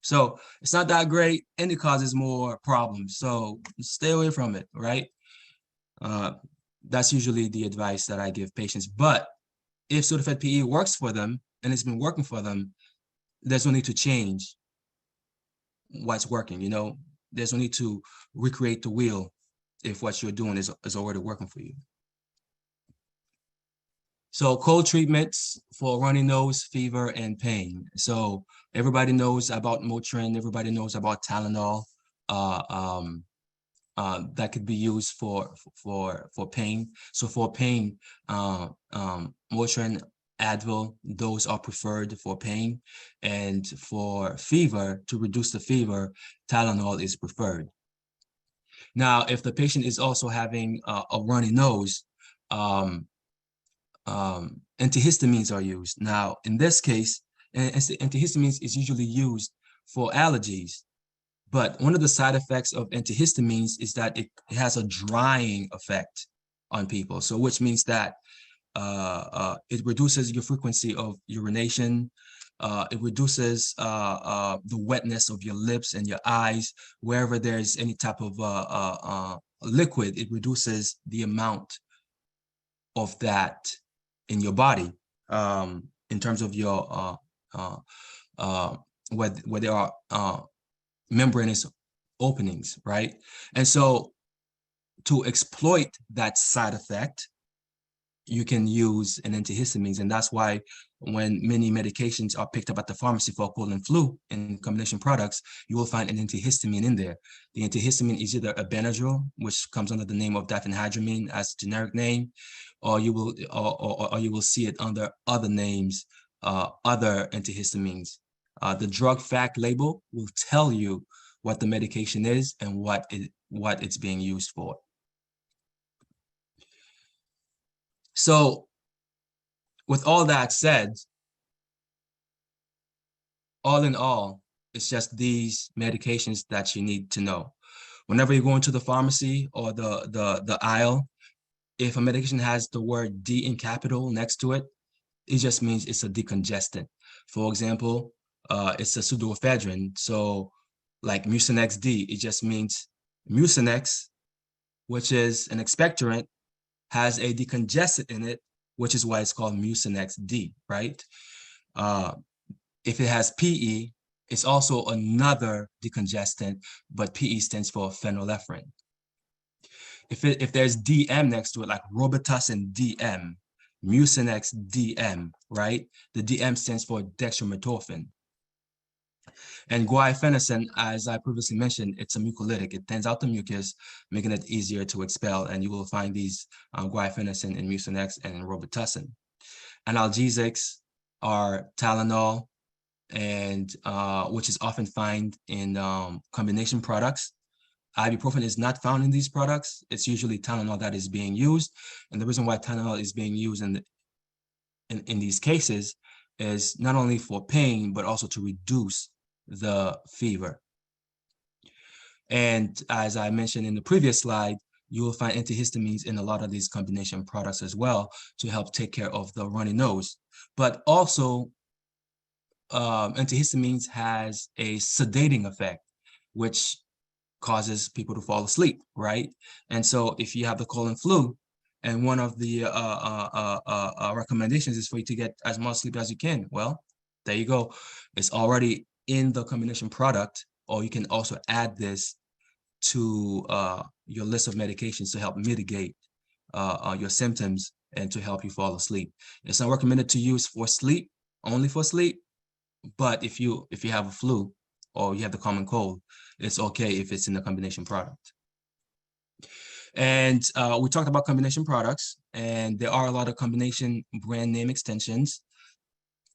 So it's not that great, and it causes more problems. So stay away from it, right? That's usually the advice that I give patients. But if Sudafed PE works for them, and it's been working for them, there's no need to change what's working. There's no need to recreate the wheel if what you're doing is already working for you. So cold treatments for runny nose, fever, and pain. So everybody knows about Motrin. Everybody knows about Tylenol. That could be used for pain. So for pain, Motrin, Advil, those are preferred for pain. And for fever, to reduce the fever, Tylenol is preferred. Now, if the patient is also having a runny nose, antihistamines are used. Now, in this case, antihistamines is usually used for allergies. But one of the side effects of antihistamines is that it has a drying effect on people. So which means that it reduces your frequency of urination. It reduces the wetness of your lips and your eyes. Wherever there's any type of liquid, it reduces the amount of that in your body, in terms of your where there are membranous openings, right? And so to exploit that side effect, you can use an antihistamines. And that's why when many medications are picked up at the pharmacy for cold and flu in combination products, you will find an antihistamine in there. The antihistamine is either a Benadryl, which comes under the name of diphenhydramine as a generic name, or you will see it under other names, other antihistamines. The drug fact label will tell you what the medication is and what it's being used for. So with all that said, all in all, it's just these medications that you need to know. Whenever you go into the pharmacy or the aisle, if a medication has the word D in capital next to it, it just means it's a decongestant. For example, it's a pseudoephedrine. So like Mucinex D, it just means Mucinex, which is an expectorant, has a decongestant in it, which is why it's called Mucinex D, right? If it has PE, it's also another decongestant, but PE stands for phenylephrine. If there's DM next to it, like Robitussin DM, Mucinex DM, right? The DM stands for dextromethorphan. And guaifenesin, as I previously mentioned, it's a mucolytic. It thins out the mucus, making it easier to expel. And you will find these guaifenesin in Mucinex and in Robitussin. Analgesics are Tylenol, and which is often found in combination products. Ibuprofen is not found in these products. It's usually Tylenol that is being used. And the reason why Tylenol is being used in these cases is not only for pain, but also to reduce the fever. And as I mentioned in the previous slide, you will find antihistamines in a lot of these combination products as well to help take care of the runny nose. But also, antihistamines has a sedating effect, which causes people to fall asleep, right? And so if you have the cold and flu, and one of the recommendations is for you to get as much sleep as you can, well, there you go. It's already in the combination product, or you can also add this to your list of medications to help mitigate your symptoms and to help you fall asleep. It's not recommended to use for sleep, only for sleep, but if you have a flu or you have the common cold, it's okay if it's in the combination product. And we talked about combination products, and there are a lot of combination brand name extensions.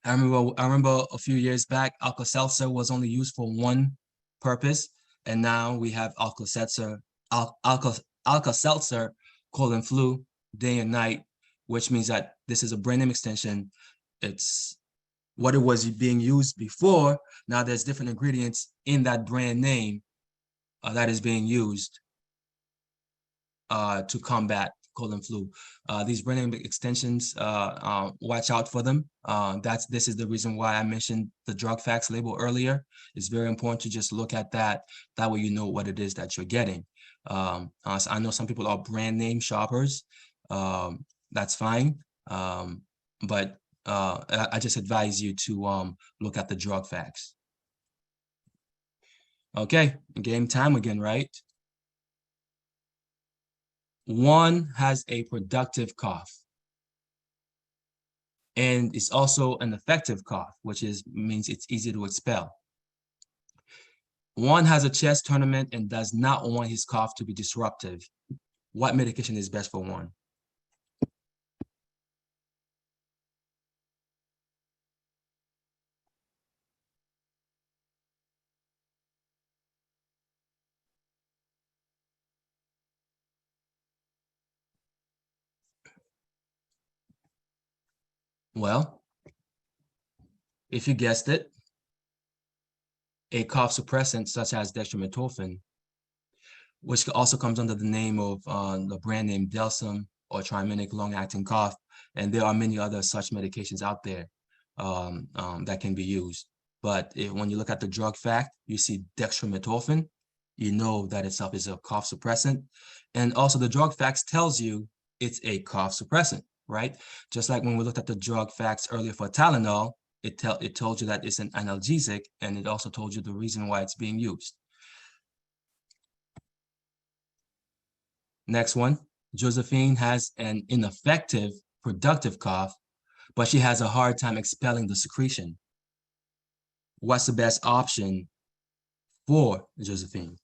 I remember a few years back, Alka-Seltzer was only used for one purpose, and now we have Alka-Seltzer, cold and flu, day and night, which means that this is a brand name extension. It's what it was being used before. Now there's different ingredients in that brand name that is being used to combat cold and flu. These brand name extensions, watch out for them. This is the reason why I mentioned the drug facts label earlier. It's very important to just look at that. That way you know what it is that you're getting. So I know some people are brand name shoppers. That's fine. But I just advise you to look at the drug facts. Okay, game time again, right? One has a productive cough, and it's also an effective cough, which means it's easy to expel. One has a chest tournament and does not want his cough to be disruptive. What medication is best for one? Well, if you guessed it, a cough suppressant such as dextromethorphan, which also comes under the name of the brand name Delsym or Triminic long-acting cough, and there are many other such medications out there that can be used. But when you look at the drug fact, you see dextromethorphan, you know that itself is a cough suppressant. And also the drug facts tells you it's a cough suppressant, right? Just like when we looked at the drug facts earlier for Tylenol, it told you that it's an analgesic, and it also told you the reason why it's being used. Next one, Josephine has an ineffective productive cough, but she has a hard time expelling the secretion. What's the best option for Josephine?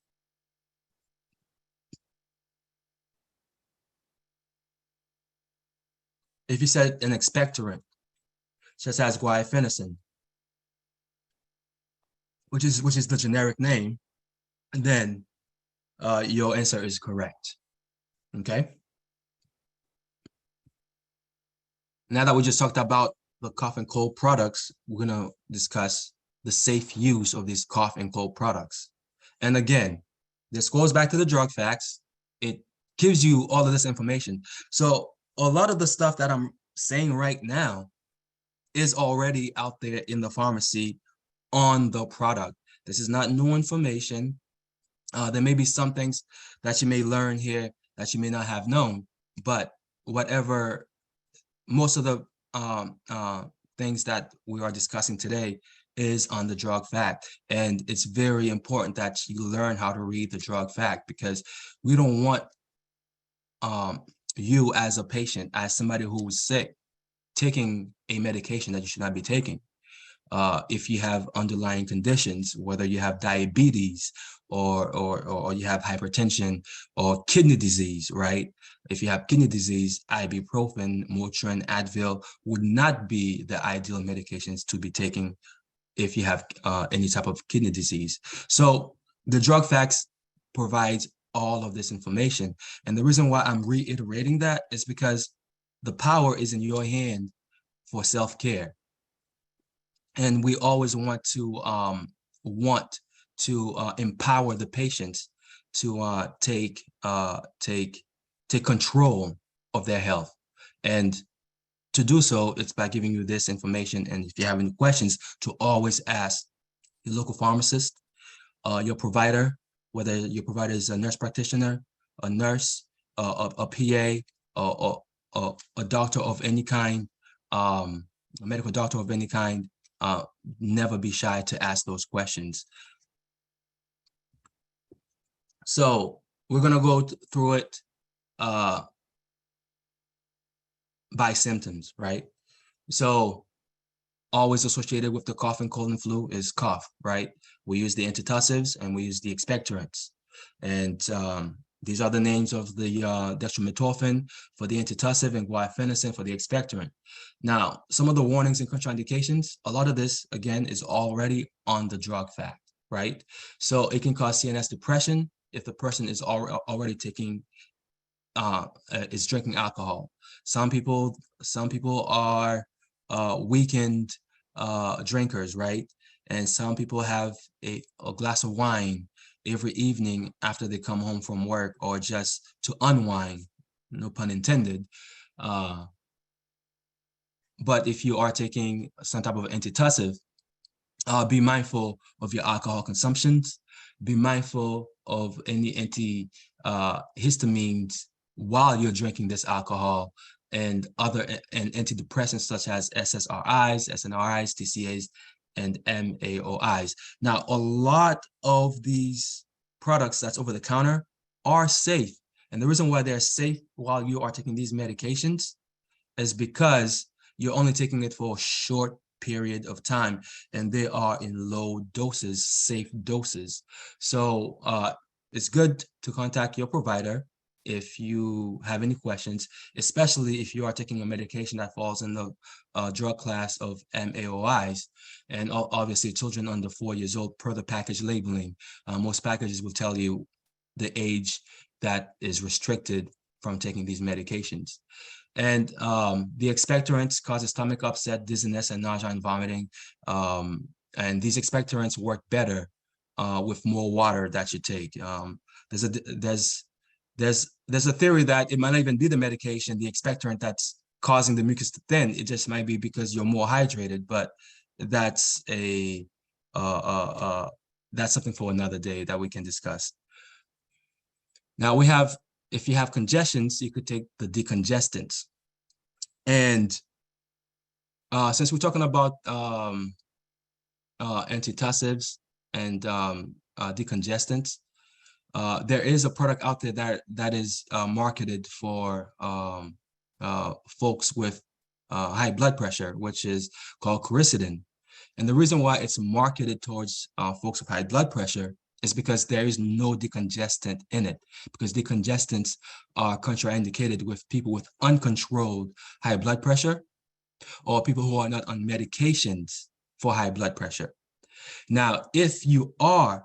If you said an expectorant, such as guaifenesin, which is the generic name, then your answer is correct. Okay. Now that we just talked about the cough and cold products, we're gonna discuss the safe use of these cough and cold products. And again, this goes back to the drug facts. It gives you all of this information. So a lot of the stuff that I'm saying right now is already out there in the pharmacy on the product. This is not new information. There may be some things that you may learn here that you may not have known, but whatever, most of the things that we are discussing today is on the drug fact. And it's very important that you learn how to read the drug fact, because we don't want you as a patient, as somebody who is sick, taking a medication that you should not be taking. If you have underlying conditions, whether you have diabetes or you have hypertension or kidney disease, right? If you have kidney disease, ibuprofen, Motrin, Advil would not be the ideal medications to be taking if you have any type of kidney disease. So the drug facts provides all of this information. And the reason why I'm reiterating that is because the power is in your hand for self-care. And we always want to empower the patients to take control of their health. And to do so, it's by giving you this information. And if you have any questions, to always ask your local pharmacist, your provider, whether your provider is a nurse practitioner, a nurse, a PA, or a doctor of any kind, a medical doctor of any kind. Never be shy to ask those questions. So we're gonna go through it by symptoms, right? So always associated with the cough and cold and flu is cough, right? We use the antitussives and we use the expectorants. And these are the names of the dextromethorphan for the antitussive and guaifenesin for the expectorant. Now, some of the warnings and contraindications, a lot of this, again, is already on the drug fact, right? So it can cause CNS depression if the person is already taking, is drinking alcohol. Some people are weekend drinkers, right? And some people have a glass of wine every evening after they come home from work, or just to unwind, no pun intended. But if you are taking some type of antitussive, be mindful of your alcohol consumptions, be mindful of any antihistamines while you're drinking this alcohol, and other antidepressants such as SSRIs, SNRIs, TCAs, and MAOIs. Now, a lot of these products that's over the counter are safe. And the reason why they're safe while you are taking these medications is because you're only taking it for a short period of time, and they are in low doses, safe doses. So it's good to contact your provider if you have any questions, especially if you are taking a medication that falls in the drug class of MAOIs, and obviously children under 4 years old per the package labeling. Most packages will tell you the age that is restricted from taking these medications. And the expectorants cause stomach upset, dizziness, and nausea and vomiting. And these expectorants work better with more water that you take. There's a theory that it might not even be the medication, the expectorant, that's causing the mucus to thin. It just might be because you're more hydrated, but that's that's something for another day that we can discuss. Now we have, if you have congestions, you could take the decongestants. And since we're talking about antitussives and decongestants, there is a product out there that is marketed for folks with high blood pressure, which is called quercetin. And the reason why it's marketed towards folks with high blood pressure is because there is no decongestant in it, because decongestants are contraindicated with people with uncontrolled high blood pressure, or people who are not on medications for high blood pressure. Now, if you are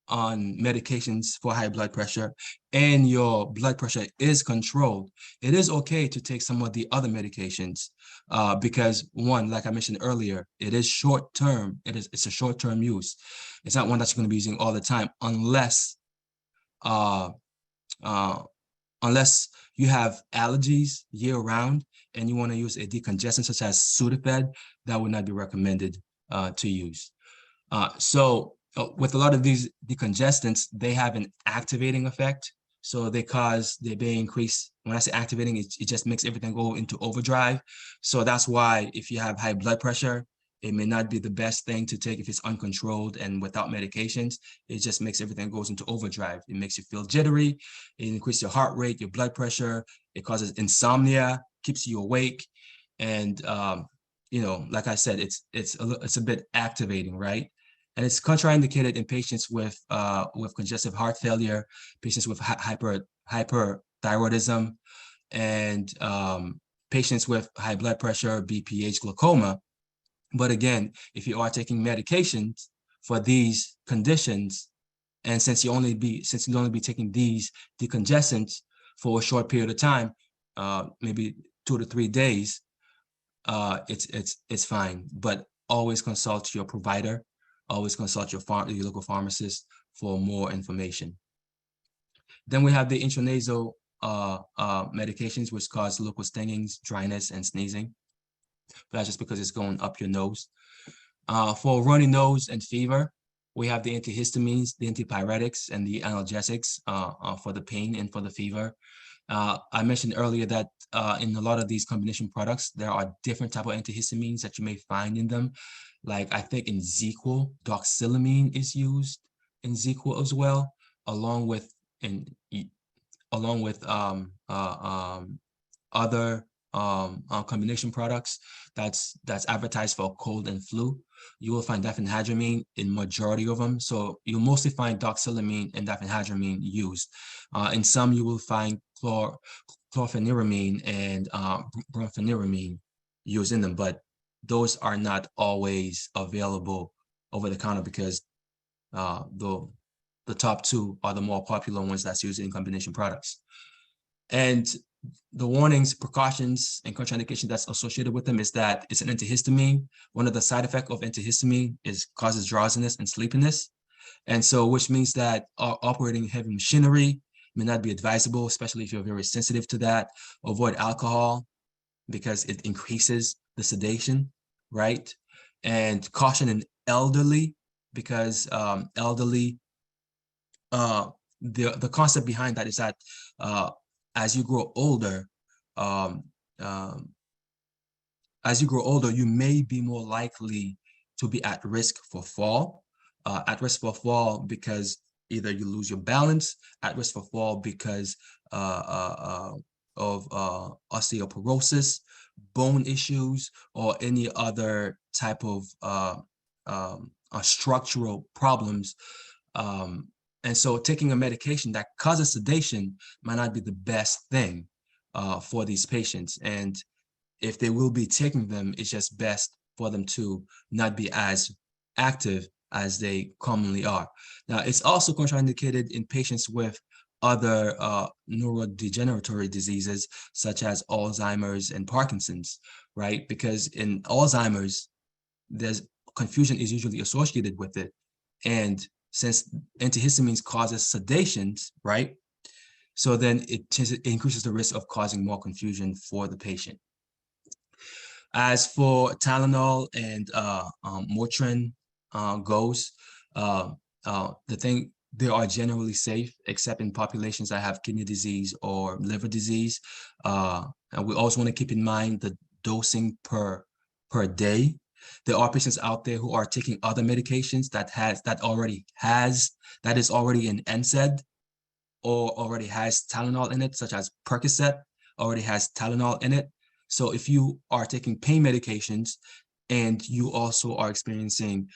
on medications for high blood pressure and your blood pressure is controlled, it is okay to take some of the other medications because, one, like I mentioned earlier, it is short-term. It's a short-term use. It's not one that you're going to be using all the time, unless you have allergies year-round and you want to use a decongestant such as Sudafed. That would not be recommended to use. With a lot of these decongestants, they have an activating effect. So they increase, when I say activating, it just makes everything go into overdrive. So that's why if you have high blood pressure, it may not be the best thing to take if it's uncontrolled and without medications. It just makes everything goes into overdrive. It makes you feel jittery. It increases your heart rate, your blood pressure. It causes insomnia, keeps you awake. And, like I said, it's a bit activating, right? And it's contraindicated in patients with congestive heart failure, patients with hyperthyroidism, and patients with high blood pressure, BPH, glaucoma. But again, if you are taking medications for these conditions, And since you'll only be taking these decongestants for a short period of time, maybe 2 to 3 days, it's fine. But always consult your provider, always consult your local pharmacist for more information. Then we have the intranasal medications, which cause local stingings, dryness, and sneezing. But that's just because it's going up your nose. For runny nose and fever, we have the antihistamines, the antipyretics, and the analgesics for the pain and for the fever. I mentioned earlier that in a lot of these combination products, there are different type of antihistamines that you may find in them. Like I think in ZzzQuil, doxylamine is used in ZzzQuil as well, along with other combination products that's advertised for cold and flu. You will find diphenhydramine in majority of them. So you'll mostly find doxylamine and diphenhydramine used. In some, you will find chlorpheniramine and brompheniramine used in them, but those are not always available over the counter because the top two are the more popular ones that's used in combination products. And the warnings, precautions, and contraindication that's associated with them is that it's an antihistamine. One of the side effects of antihistamine is causes drowsiness and sleepiness. And so, which means that operating heavy machinery may not be advisable, especially if you're very sensitive to that. Avoid alcohol because it increases the sedation, right? And caution an elderly because elderly, the concept behind that is that as you grow older, you may be more likely to be at risk for fall. Because either you lose your balance, at risk for fall because of osteoporosis, bone issues, or any other type of structural problems. And so taking a medication that causes sedation might not be the best thing for these patients. And if they will be taking them, it's just best for them to not be as active as they commonly are. Now, it's also contraindicated in patients with other neurodegeneratory diseases, such as Alzheimer's and Parkinson's, right? Because in Alzheimer's, there's confusion is usually associated with it. And since antihistamines causes sedations, right? So then it increases the risk of causing more confusion for the patient. As for Tylenol and Motrin goes, they are generally safe, except in populations that have kidney disease or liver disease. And we also want to keep in mind the dosing per day. There are patients out there who are taking other medications that is already an NSAID or already has Tylenol in it, such as Percocet already has Tylenol in it. So if you are taking pain medications and you also are experiencing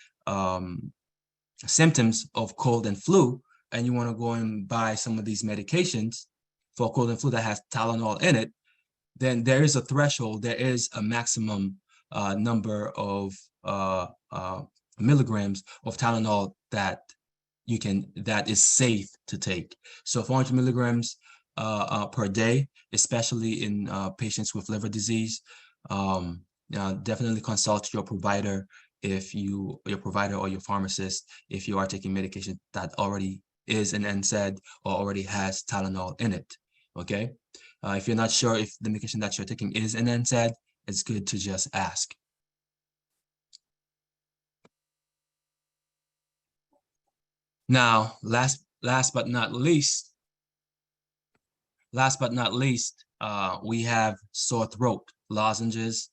symptoms of cold and flu, and you want to go and buy some of these medications for cold and flu that has Tylenol in it, then there is a threshold, there is a maximum number of milligrams of Tylenol that is safe to take. So 400 milligrams per day, especially in patients with liver disease. Definitely consult your provider your provider or your pharmacist if you are taking medication that already is an NSAID or already has Tylenol in it. Okay. If you're not sure if the medication that you're taking is an NSAID, it's good to just ask. Now, last but not least, we have sore throat lozenges,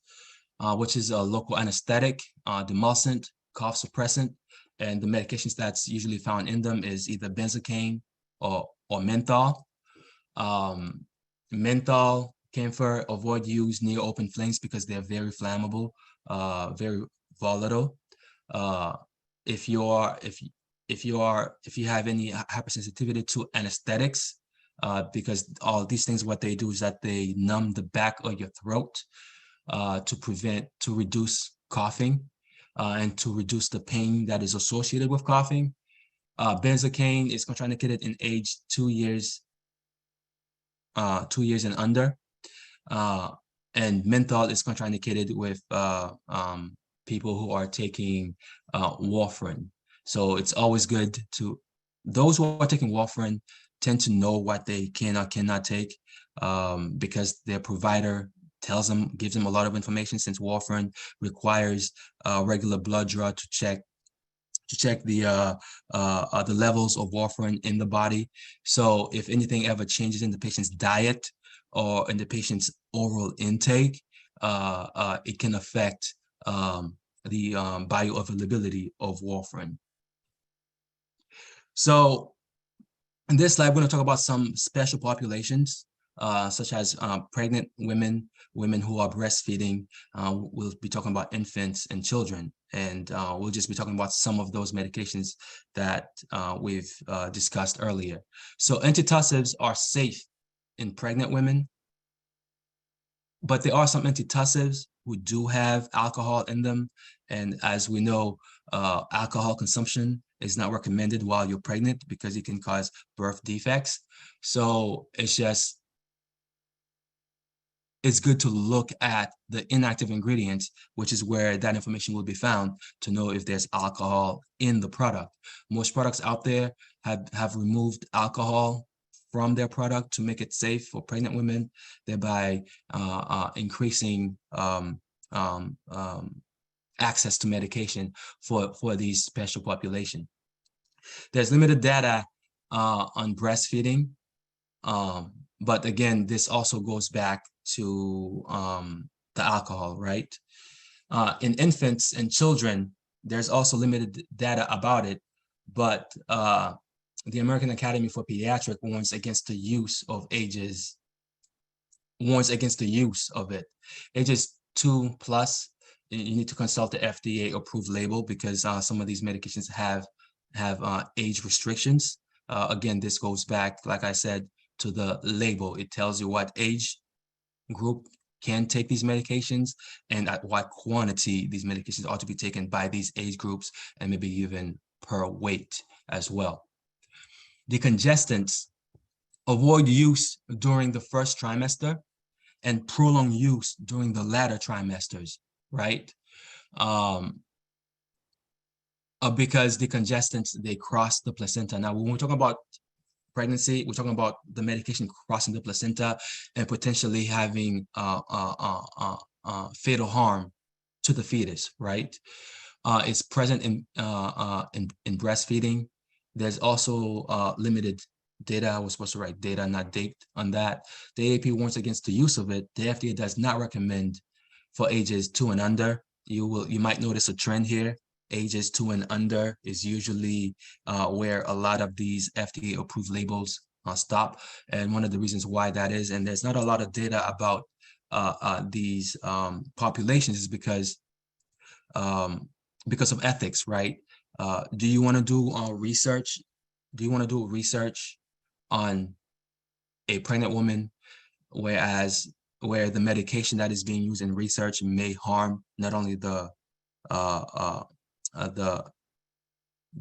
which is a local anesthetic, demulcent, cough suppressant, and the medications that's usually found in them is either benzocaine or menthol. Menthol, camphor, avoid use near open flames because they're very flammable, very volatile. If you have any hypersensitivity to anesthetics, because all these things, what they do is that they numb the back of your throat to reduce coughing and to reduce the pain that is associated with coughing. Benzocaine is contraindicated in age 2 years, 2 years and under. And menthol is contraindicated with people who are taking warfarin. So it's always good to, those who are taking warfarin tend to know what they can or cannot take, because their provider tells them, gives them a lot of information, since warfarin requires regular blood draw to check the levels of warfarin in the body. So if anything ever changes in the patient's diet or in the patient's oral intake, it can affect the bioavailability of warfarin. So in this slide, we're going to talk about some special populations, such as pregnant women, women who are breastfeeding. We'll be talking about infants and children, and we'll just be talking about some of those medications that we've discussed earlier. So antitussives are safe in pregnant women, but there are some antitussives who do have alcohol in them. And as we know, alcohol consumption is not recommended while you're pregnant because it can cause birth defects. So it's good to look at the inactive ingredients, which is where that information will be found, to know if there's alcohol in the product. Most products out there have removed alcohol from their product to make it safe for pregnant women, thereby increasing access to medication for these special population. There's limited data on breastfeeding, but again, this also goes back to the alcohol, right? In infants and children, there's also limited data about it, but the American Academy for Pediatrics warns against the use of it. Ages 2+, you need to consult the FDA approved label, because some of these medications have age restrictions. Again, this goes back, like I said, to the label. It tells you what age group can take these medications and at what quantity these medications ought to be taken by these age groups, and maybe even per weight as well. Decongestants, avoid use during the first trimester and prolong use during the latter trimesters, right? Because decongestants, they cross the placenta. Now, when we're talking about pregnancy, we're talking about the medication crossing the placenta and potentially having fatal harm to the fetus, right? It's present in breastfeeding. There's also limited data. I was supposed to write data, not date on that. The AAP warns against the use of it. The FDA does not recommend for ages 2 and under. You might notice a trend here. Ages 2 and under is usually where a lot of these FDA approved labels stop. And one of the reasons why that is, and there's not a lot of data about these populations, is because of ethics, right? Do you want to do research? Do you want to do research on a pregnant woman, where the medication that is being used in research may harm not only the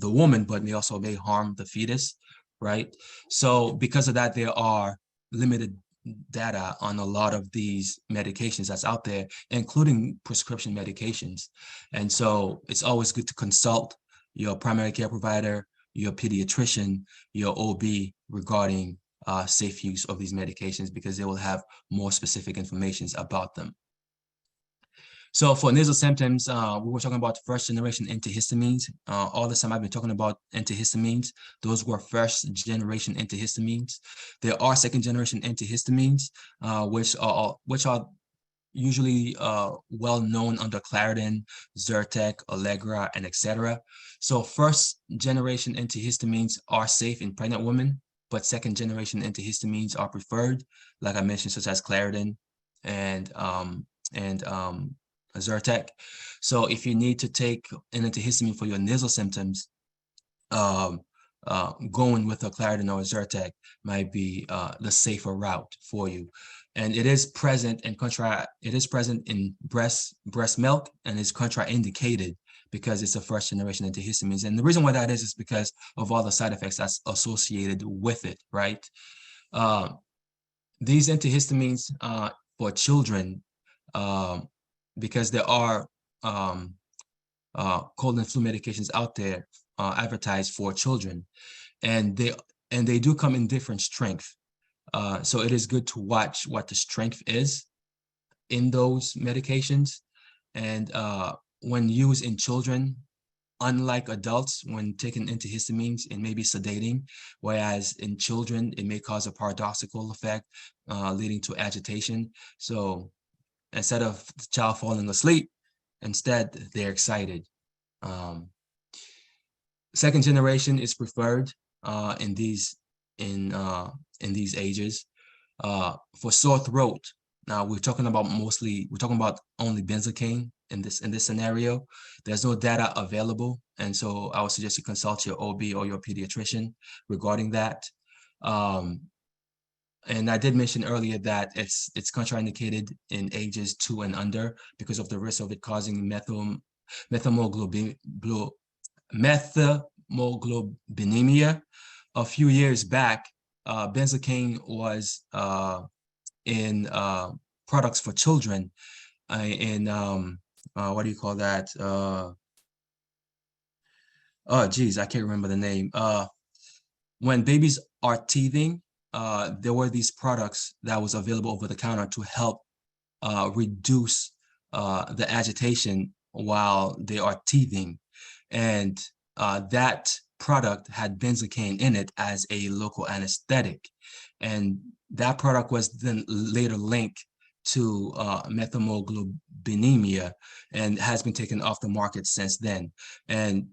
woman, but may harm the fetus, right? So because of that, there are limited data on a lot of these medications that's out there, including prescription medications. And so it's always good to consult your primary care provider, your pediatrician, your OB regarding safe use of these medications, because they will have more specific information about them. So for nasal symptoms, we were talking about first generation antihistamines. All this time I've been talking about antihistamines. Those were first generation antihistamines. There are second generation antihistamines, which are usually well known under Claritin, Zyrtec, Allegra, and etc. So first generation antihistamines are safe in pregnant women, but second generation antihistamines are preferred, like I mentioned, such as Claritin and Zyrtec. So if you need to take an antihistamine for your nasal symptoms, going with a Claritin or a Zyrtec might be the safer route for you. And it is present in breast milk, and is contraindicated because it's a first generation antihistamines. And the reason why that is because of all the side effects that's associated with it, right? These antihistamines for children, because there are cold and flu medications out there advertised for children, and they do come in different strength. So it is good to watch what the strength is in those medications. And when used in children, unlike adults, when taking antihistamines, it may be sedating, whereas in children, it may cause a paradoxical effect, leading to agitation. So instead of the child falling asleep, instead they're excited. Second generation is preferred in these ages. For sore throat, now we're talking about only benzocaine in this scenario. There's no data available, and so I would suggest you consult your OB or your pediatrician regarding that. And I did mention earlier that it's contraindicated in ages 2 and under because of the risk of it causing methemoglobinemia. A few years back, benzocaine was in products for children what do you call that? Oh, geez, I can't remember the name. When babies are teething, there were these products that was available over the counter to help reduce the agitation while they are teething. And that product had benzocaine in it as a local anesthetic. And that product was then later linked to methemoglobinemia and has been taken off the market since then. And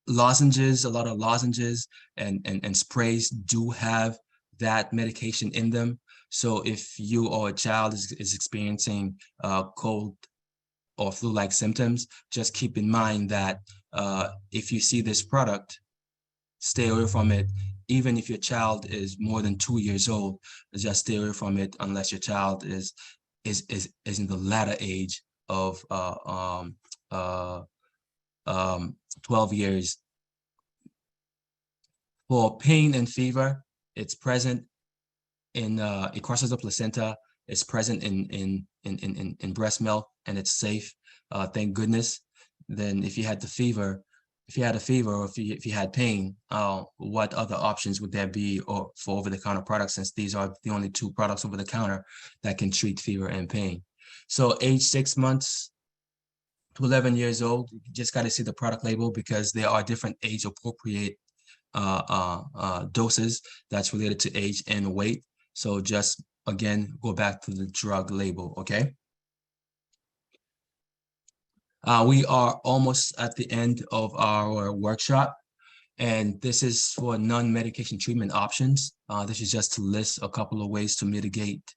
lozenges, a lot of lozenges and sprays do have that medication in them. So if you or a child is experiencing cold or flu-like symptoms, just keep in mind that if you see this product, stay away from it. Even if your child is more than 2 years old, just stay away from it unless your child is in the latter age of 12 years. For pain and fever, it's present in it crosses the placenta. It's present in breast milk, and it's safe. Thank goodness. Then if you had a fever, or if you had pain, what other options would there be for over-the-counter products, since these are the only 2 products over the counter that can treat fever and pain? So age 6 months to 11 years old, you just got to see the product label, because there are different age appropriate doses that's related to age and weight. So just again, go back to the drug label, okay? We are almost at the end of our workshop, and this is for non-medication treatment options. This is just to list a couple of ways to mitigate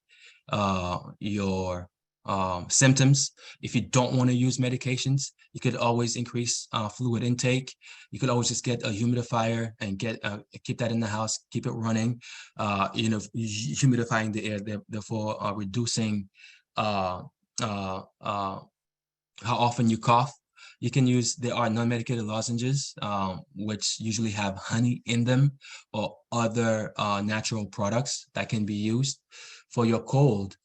your symptoms. If you don't want to use medications, you could always increase fluid intake. You could always just get a humidifier and keep that in the house, keep it running, humidifying the air, therefore reducing how often you cough. You can use, there are non-medicated lozenges, which usually have honey in them, or other natural products that can be used. For your cold,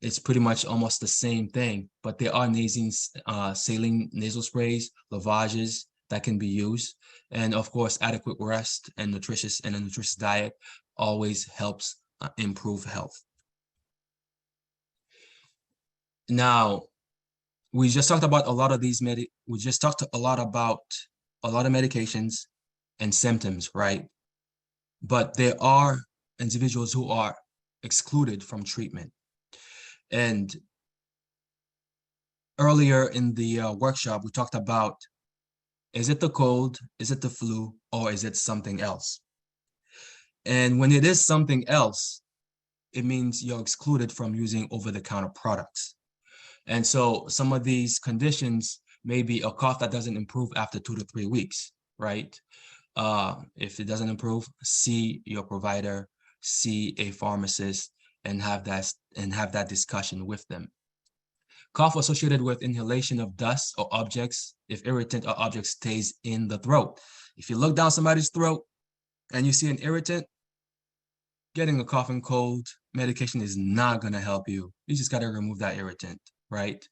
it's pretty much almost the same thing, but there are saline nasal sprays, lavages that can be used. And of course, adequate rest and a nutritious diet always helps improve health. Now, we just talked about a lot of these medications and symptoms, right? But there are individuals who are excluded from treatment. And earlier in the workshop, we talked about, is it the cold, is it the flu, or is it something else? And when it is something else, it means you're excluded from using over-the-counter products. And so some of these conditions may be a cough that doesn't improve after 2 to 3 weeks, right? If it doesn't improve, see your provider, see a pharmacist, and have that discussion with them. Cough associated with inhalation of dust or objects if irritant or object stays in the throat. If you look down somebody's throat and you see an irritant, getting a cough and cold medication is not going to help you. You just got to remove that irritant, right?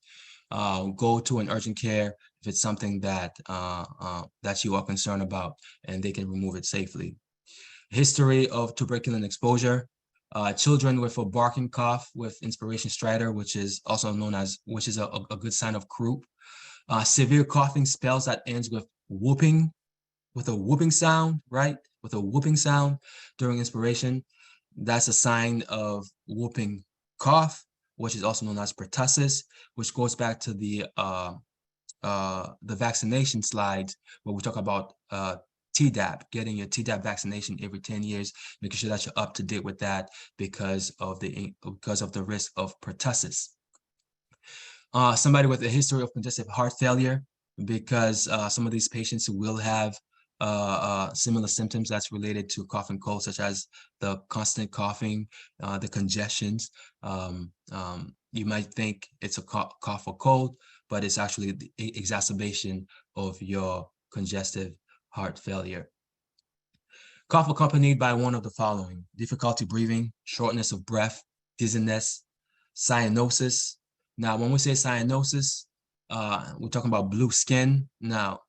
Go to an urgent care if it's something that that you are concerned about, and they can remove it safely. History of tuberculin exposure. Children with a barking cough with inspiration stridor, which is also known as, which is a good sign of croup. Severe coughing spells that ends with whooping, with a whooping sound, right? With a whooping sound during inspiration. That's a sign of whooping cough, which is also known as pertussis, which goes back to the vaccination slides where we talk about Tdap, getting your Tdap vaccination every 10 years, making sure that you're up to date with that because of the risk of pertussis. Somebody with a history of congestive heart failure, because some of these patients will have similar symptoms that's related to cough and cold, such as the constant coughing, the congestions. You might think it's a cough or cold, but it's actually the exacerbation of your congestive heart failure. Cough accompanied by one of the following: difficulty breathing, shortness of breath, dizziness, cyanosis. Now, when we say cyanosis, we're talking about blue skin. Now,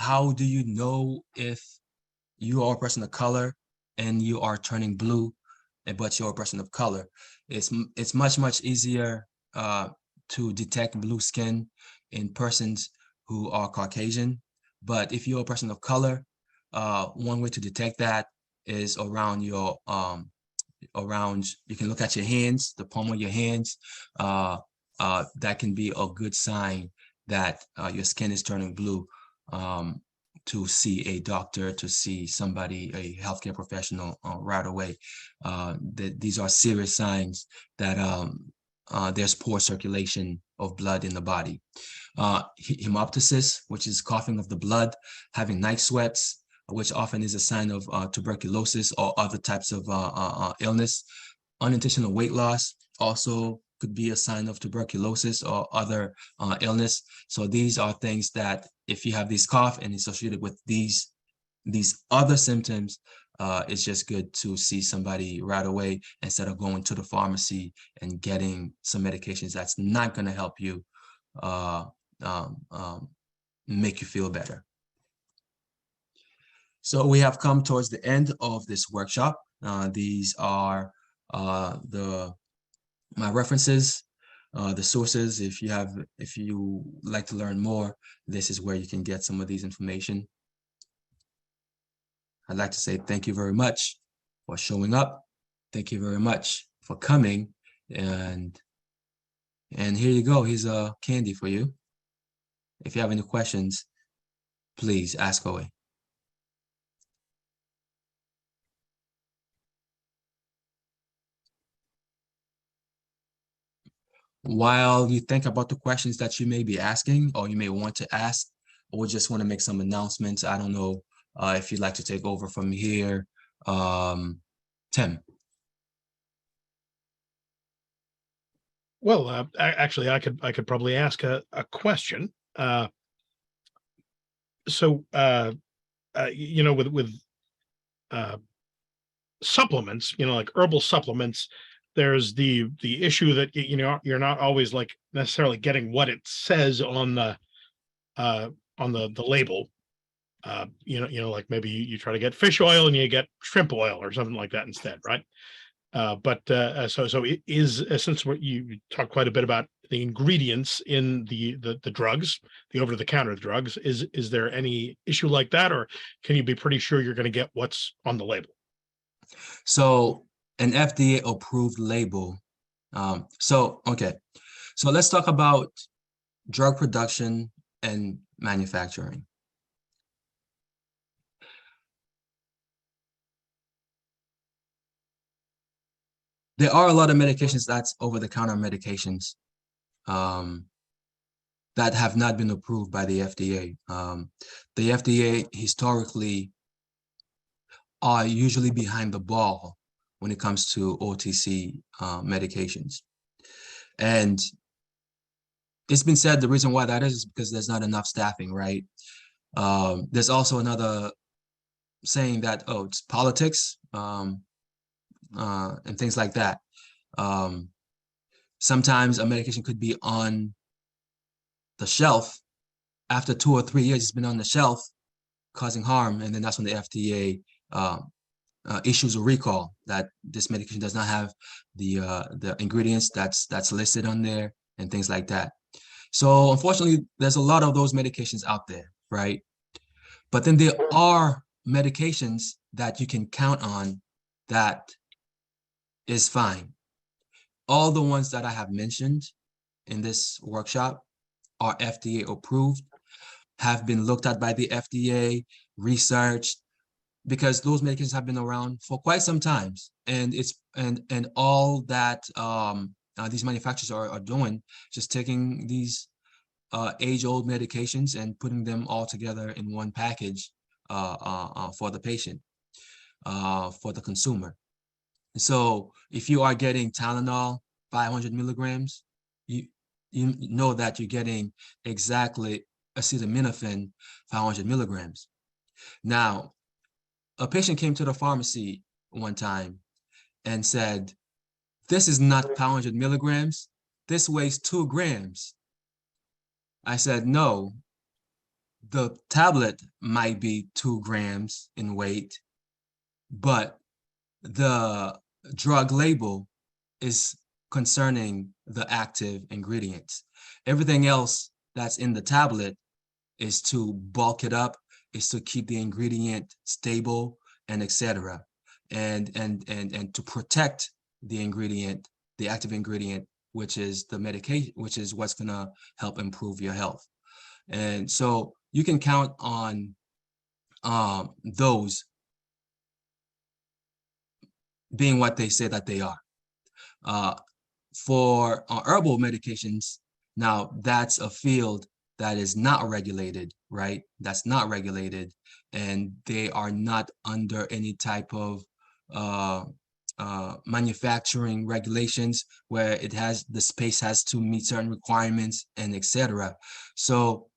how do you know if you are a person of color and you are turning blue, but you're a person of color? It's much easier to detect blue skin in persons who are Caucasian. But if you're a person of color, one way to detect that is around your you can look at your hands, the palm of your hands. That can be a good sign that your skin is turning blue. To see a doctor, to see somebody, a healthcare professional right away. These are serious signs that there's poor circulation of blood in the body. Hemoptysis, which is coughing of the blood, having night sweats, which often is a sign of tuberculosis or other types of illness. Unintentional weight loss also could be a sign of tuberculosis or other illness. So these are things that if you have these cough and associated with these other symptoms, it's just good to see somebody right away instead of going to the pharmacy and getting some medications that's not going to help you make you feel better. So we have come towards the end of this workshop. These are my references, the sources. If you like to learn more, this is where you can get some of these information. I'd like to say thank you very much for showing up. Thank you very much for coming. And here you go. Here's a candy for you. If you have any questions, please ask away. While you think about the questions that you may be asking or you may want to ask, or just want to make some announcements, I don't know if you'd like to take over from here, Tim. Well, actually, I could probably ask a question. You know, with supplements, you know, like herbal supplements, there's the issue that you're not always like necessarily getting what it says on the label. Like maybe you try to get fish oil and you get shrimp oil or something like that instead, right? So it is, since what you talk quite a bit about the ingredients in the drugs, the over-the-counter drugs, is there any issue like that, or can you be pretty sure you're going to get what's on the label? So an FDA approved label. Okay. So let's talk about drug production and manufacturing. There are a lot of medications that's over-the-counter medications that have not been approved by the FDA. The FDA historically are usually behind the ball when it comes to OTC medications. And it's been said the reason why that is because there's not enough staffing, right? There's also another saying that, oh, it's politics, and things like that. Sometimes a medication could be on the shelf. After 2 or 3 years, it's been on the shelf causing harm, and then that's when the FDA issues a recall that this medication does not have the ingredients that's listed on there and things like that. So unfortunately, there's a lot of those medications out there, right? But then there are medications that you can count on that is fine. All the ones that I have mentioned in this workshop are FDA approved, have been looked at by the FDA, researched, because those medications have been around for quite some time. And it's and all that these manufacturers are doing, just taking these age-old medications and putting them all together in one package for the patient, for the consumer. So if you are getting Tylenol 500 milligrams, you know that you're getting exactly acetaminophen 500 milligrams. Now, a patient came to the pharmacy one time and said, "This is not 500 milligrams. This weighs 2 grams." I said, "No, the tablet might be 2 grams in weight, but the drug label is concerning the active ingredients. Everything else that's in the tablet is to bulk it up, is to keep the ingredient stable, and etc. And to protect the ingredient, the active ingredient, which is the medication, which is what's gonna help improve your health." And so you can count on those being what they say that they are. For herbal medications, now that's a field that is not regulated, right? That's not regulated, and they are not under any type of manufacturing regulations where it has the space has to meet certain requirements and etc. So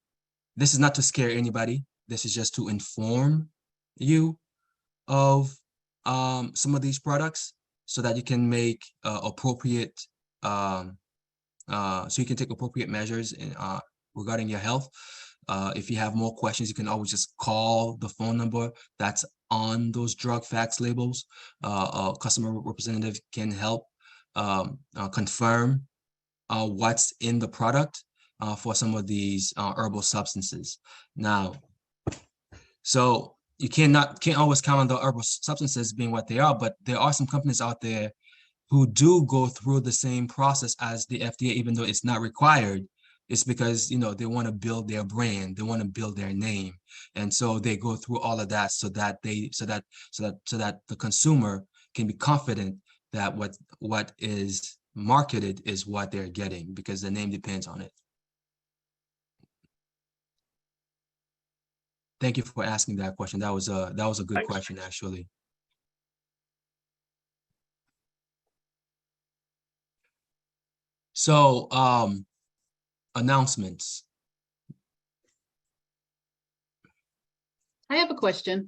this is not to scare anybody. This is just to inform you of some of these products so that you can make appropriate so you can take appropriate measures in, regarding your health. If you have more questions, you can always just call the phone number that's on those drug facts labels. A customer representative can help confirm what's in the product for some of these herbal substances. Now, so you can't always count on the herbal substances being what they are, but there are some companies out there who do go through the same process as the FDA, even though it's not required. It's because, you know, they want to build their brand, they want to build their name, and so they go through all of that so that the consumer can be confident that what is marketed is what they're getting, because the name depends on it. Thank you for asking that question. That was a good question, actually. So, announcements. I have a question.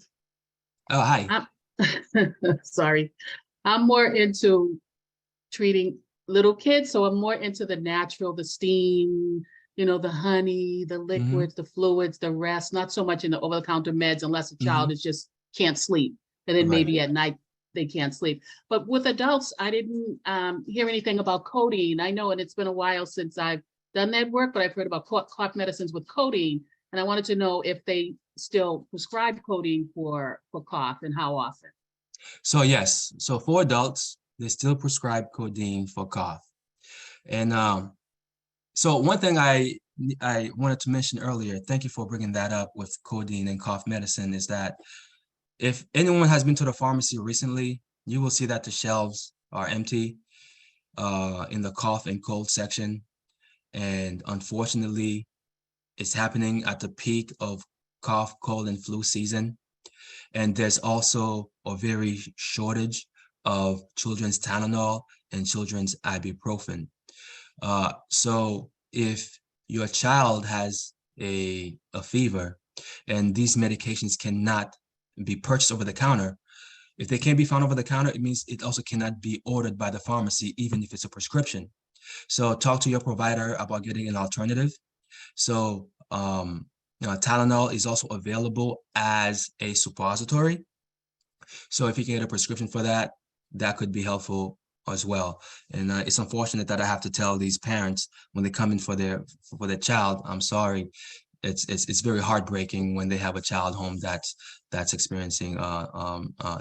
Oh, hi. Sorry. I'm more into treating little kids, so I'm more into the natural, the steam, you know, the honey, the liquids, the fluids, the rest, not so much in the over-the-counter meds unless a child is just can't sleep. And then maybe at night they can't sleep. But with adults, I didn't hear anything about codeine. I know, and it's been a while since I've done that work, but I've heard about cough medicines with codeine. And I wanted to know if they still prescribe codeine for cough and how often. So yes, so for adults, they still prescribe codeine for cough. And so one thing I wanted to mention earlier, thank you for bringing that up with codeine and cough medicine, is that if anyone has been to the pharmacy recently, you will see that the shelves are empty in the cough and cold section. And unfortunately, it's happening at the peak of cough, cold, and flu season. And there's also a very shortage of children's Tylenol and children's ibuprofen. So if your child has a fever, and these medications cannot be purchased over the counter. If they can't be found over the counter, it means it also cannot be ordered by the pharmacy, even if it's a prescription. So talk to your provider about getting an alternative. So Tylenol is also available as a suppository. So if you can get a prescription for that, that could be helpful as well. And it's unfortunate that I have to tell these parents when they come in for their child, I'm sorry. It's very heartbreaking when they have a child home that's experiencing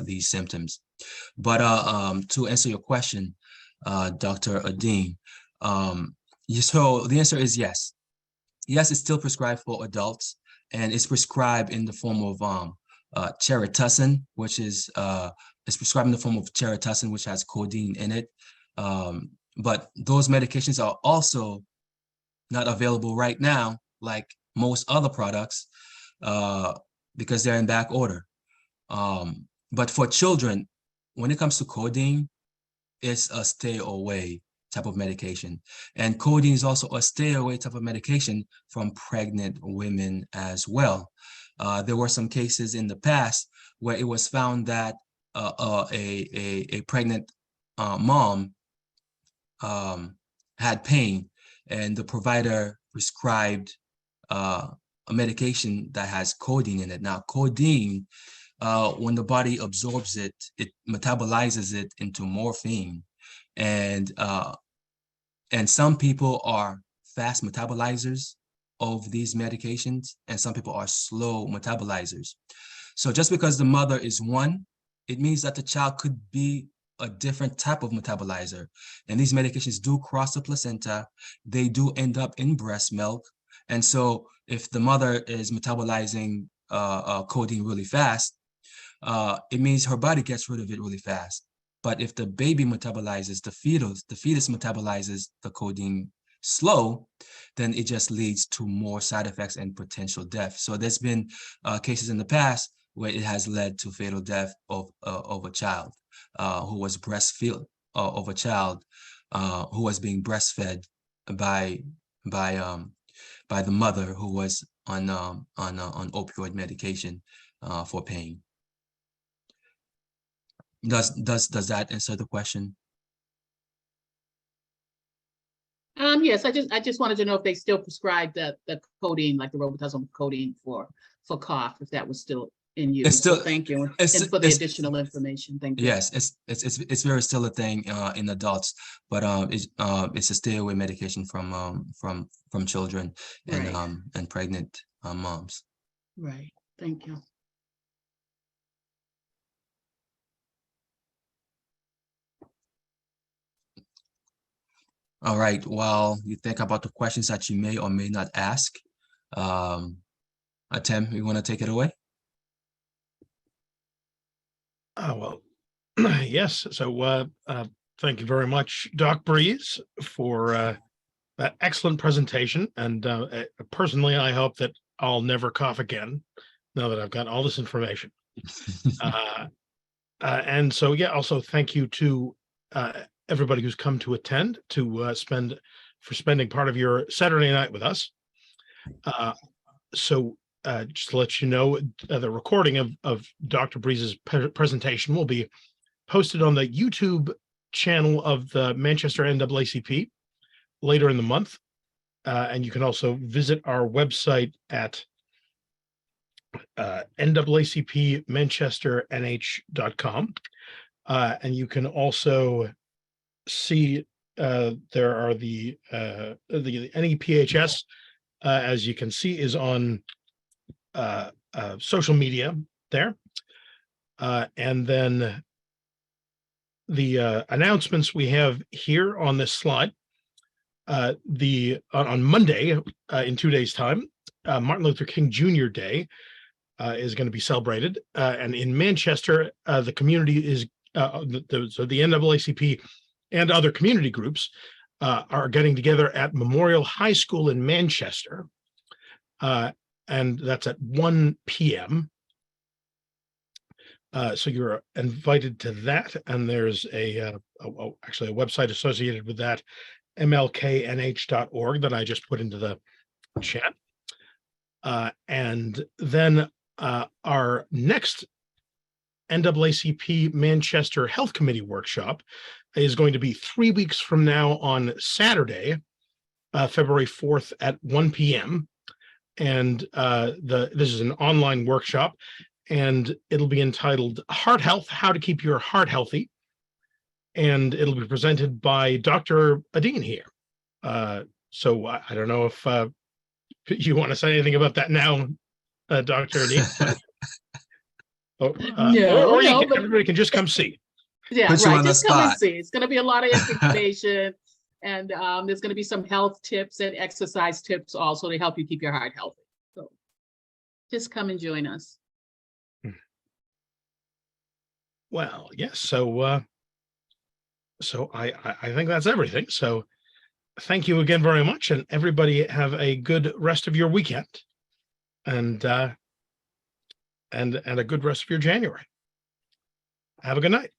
these symptoms. But to answer your question, Dr. Adine, so the answer is yes. Yes, it's still prescribed for adults, and it's prescribed in the form of Cherituxin, which is it's prescribed in the form of Cherituxin, which has codeine in it. But those medications are also not available right now, like most other products, because they're in back order. But for children, when it comes to codeine, it's a stay away type of medication. And codeine is also a stay away type of medication from pregnant women as well. There were some cases in the past where it was found that a pregnant mom had pain, and the provider prescribed a medication that has codeine in it. Now, codeine, when the body absorbs it, it metabolizes it into morphine, and some people are fast metabolizers of these medications, and some people are slow metabolizers. So just because the mother is one, it means that the child could be a different type of metabolizer. And these medications do cross the placenta. They do end up in breast milk. And so if the mother is metabolizing codeine really fast, it means her body gets rid of it really fast. But if the baby metabolizes, the fetus metabolizes the codeine slow, then it just leads to more side effects and potential death. So there's been cases in the past where it has led to fatal death of a child who was breastfed, of a child who was being breastfed by the mother who was on opioid medication for pain. Does that answer the question? Yes, I just wanted to know if they still prescribe the codeine, like the robitussin codeine for cough, if that was still in use. It's still, so thank you, and for the additional information. Thank you. Yes, it's very still a thing in adults, but it's a stay away medication from children and Right. And pregnant moms. Right. Thank you. All right. While you think about the questions that you may or may not ask, Tim, you want to take it away? Well, yes. So thank you very much, Doc Breez, for that excellent presentation. And personally, I hope that I'll never cough again now that I've got all this information. And so, yeah, also thank you to everybody who's come to attend, to spending part of your Saturday night with us. So just to let you know, the recording of Dr. Breez's presentation will be posted on the YouTube channel of the Manchester NAACP later in the month. And you can also visit our website at NAACPManchesterNH.com. And you can also see there are the NEPhS, as you can see, is on social media there. And then the announcements we have here on this slide. On Monday, in 2 days' time, Martin Luther King Jr. Day is going to be celebrated. And in Manchester, the community is, so the NAACP and other community groups are getting together at Memorial High School in Manchester. And that's at 1 p.m. So you're invited to that. And there's actually a website associated with that, mlknh.org, that I just put into the chat. And then our next NAACP Manchester Health Committee workshop is going to be 3 weeks from now on Saturday, February 4th at 1 p.m. And this is an online workshop, and it'll be entitled Heart Health, How to Keep Your Heart Healthy. And it'll be presented by Dr. Adine here. So I don't know if you want to say anything about that now, Dr. Adine. Or everybody can just come see. Yeah, Put you right. on the Just come and spot. see. It's going to be a lot of information, and there's going to be some health tips and exercise tips also to help you keep your heart healthy. So just come and join us. Well, yes. So I think that's everything. So thank you again very much, and everybody have a good rest of your weekend, and a good rest of your January. Have a good night.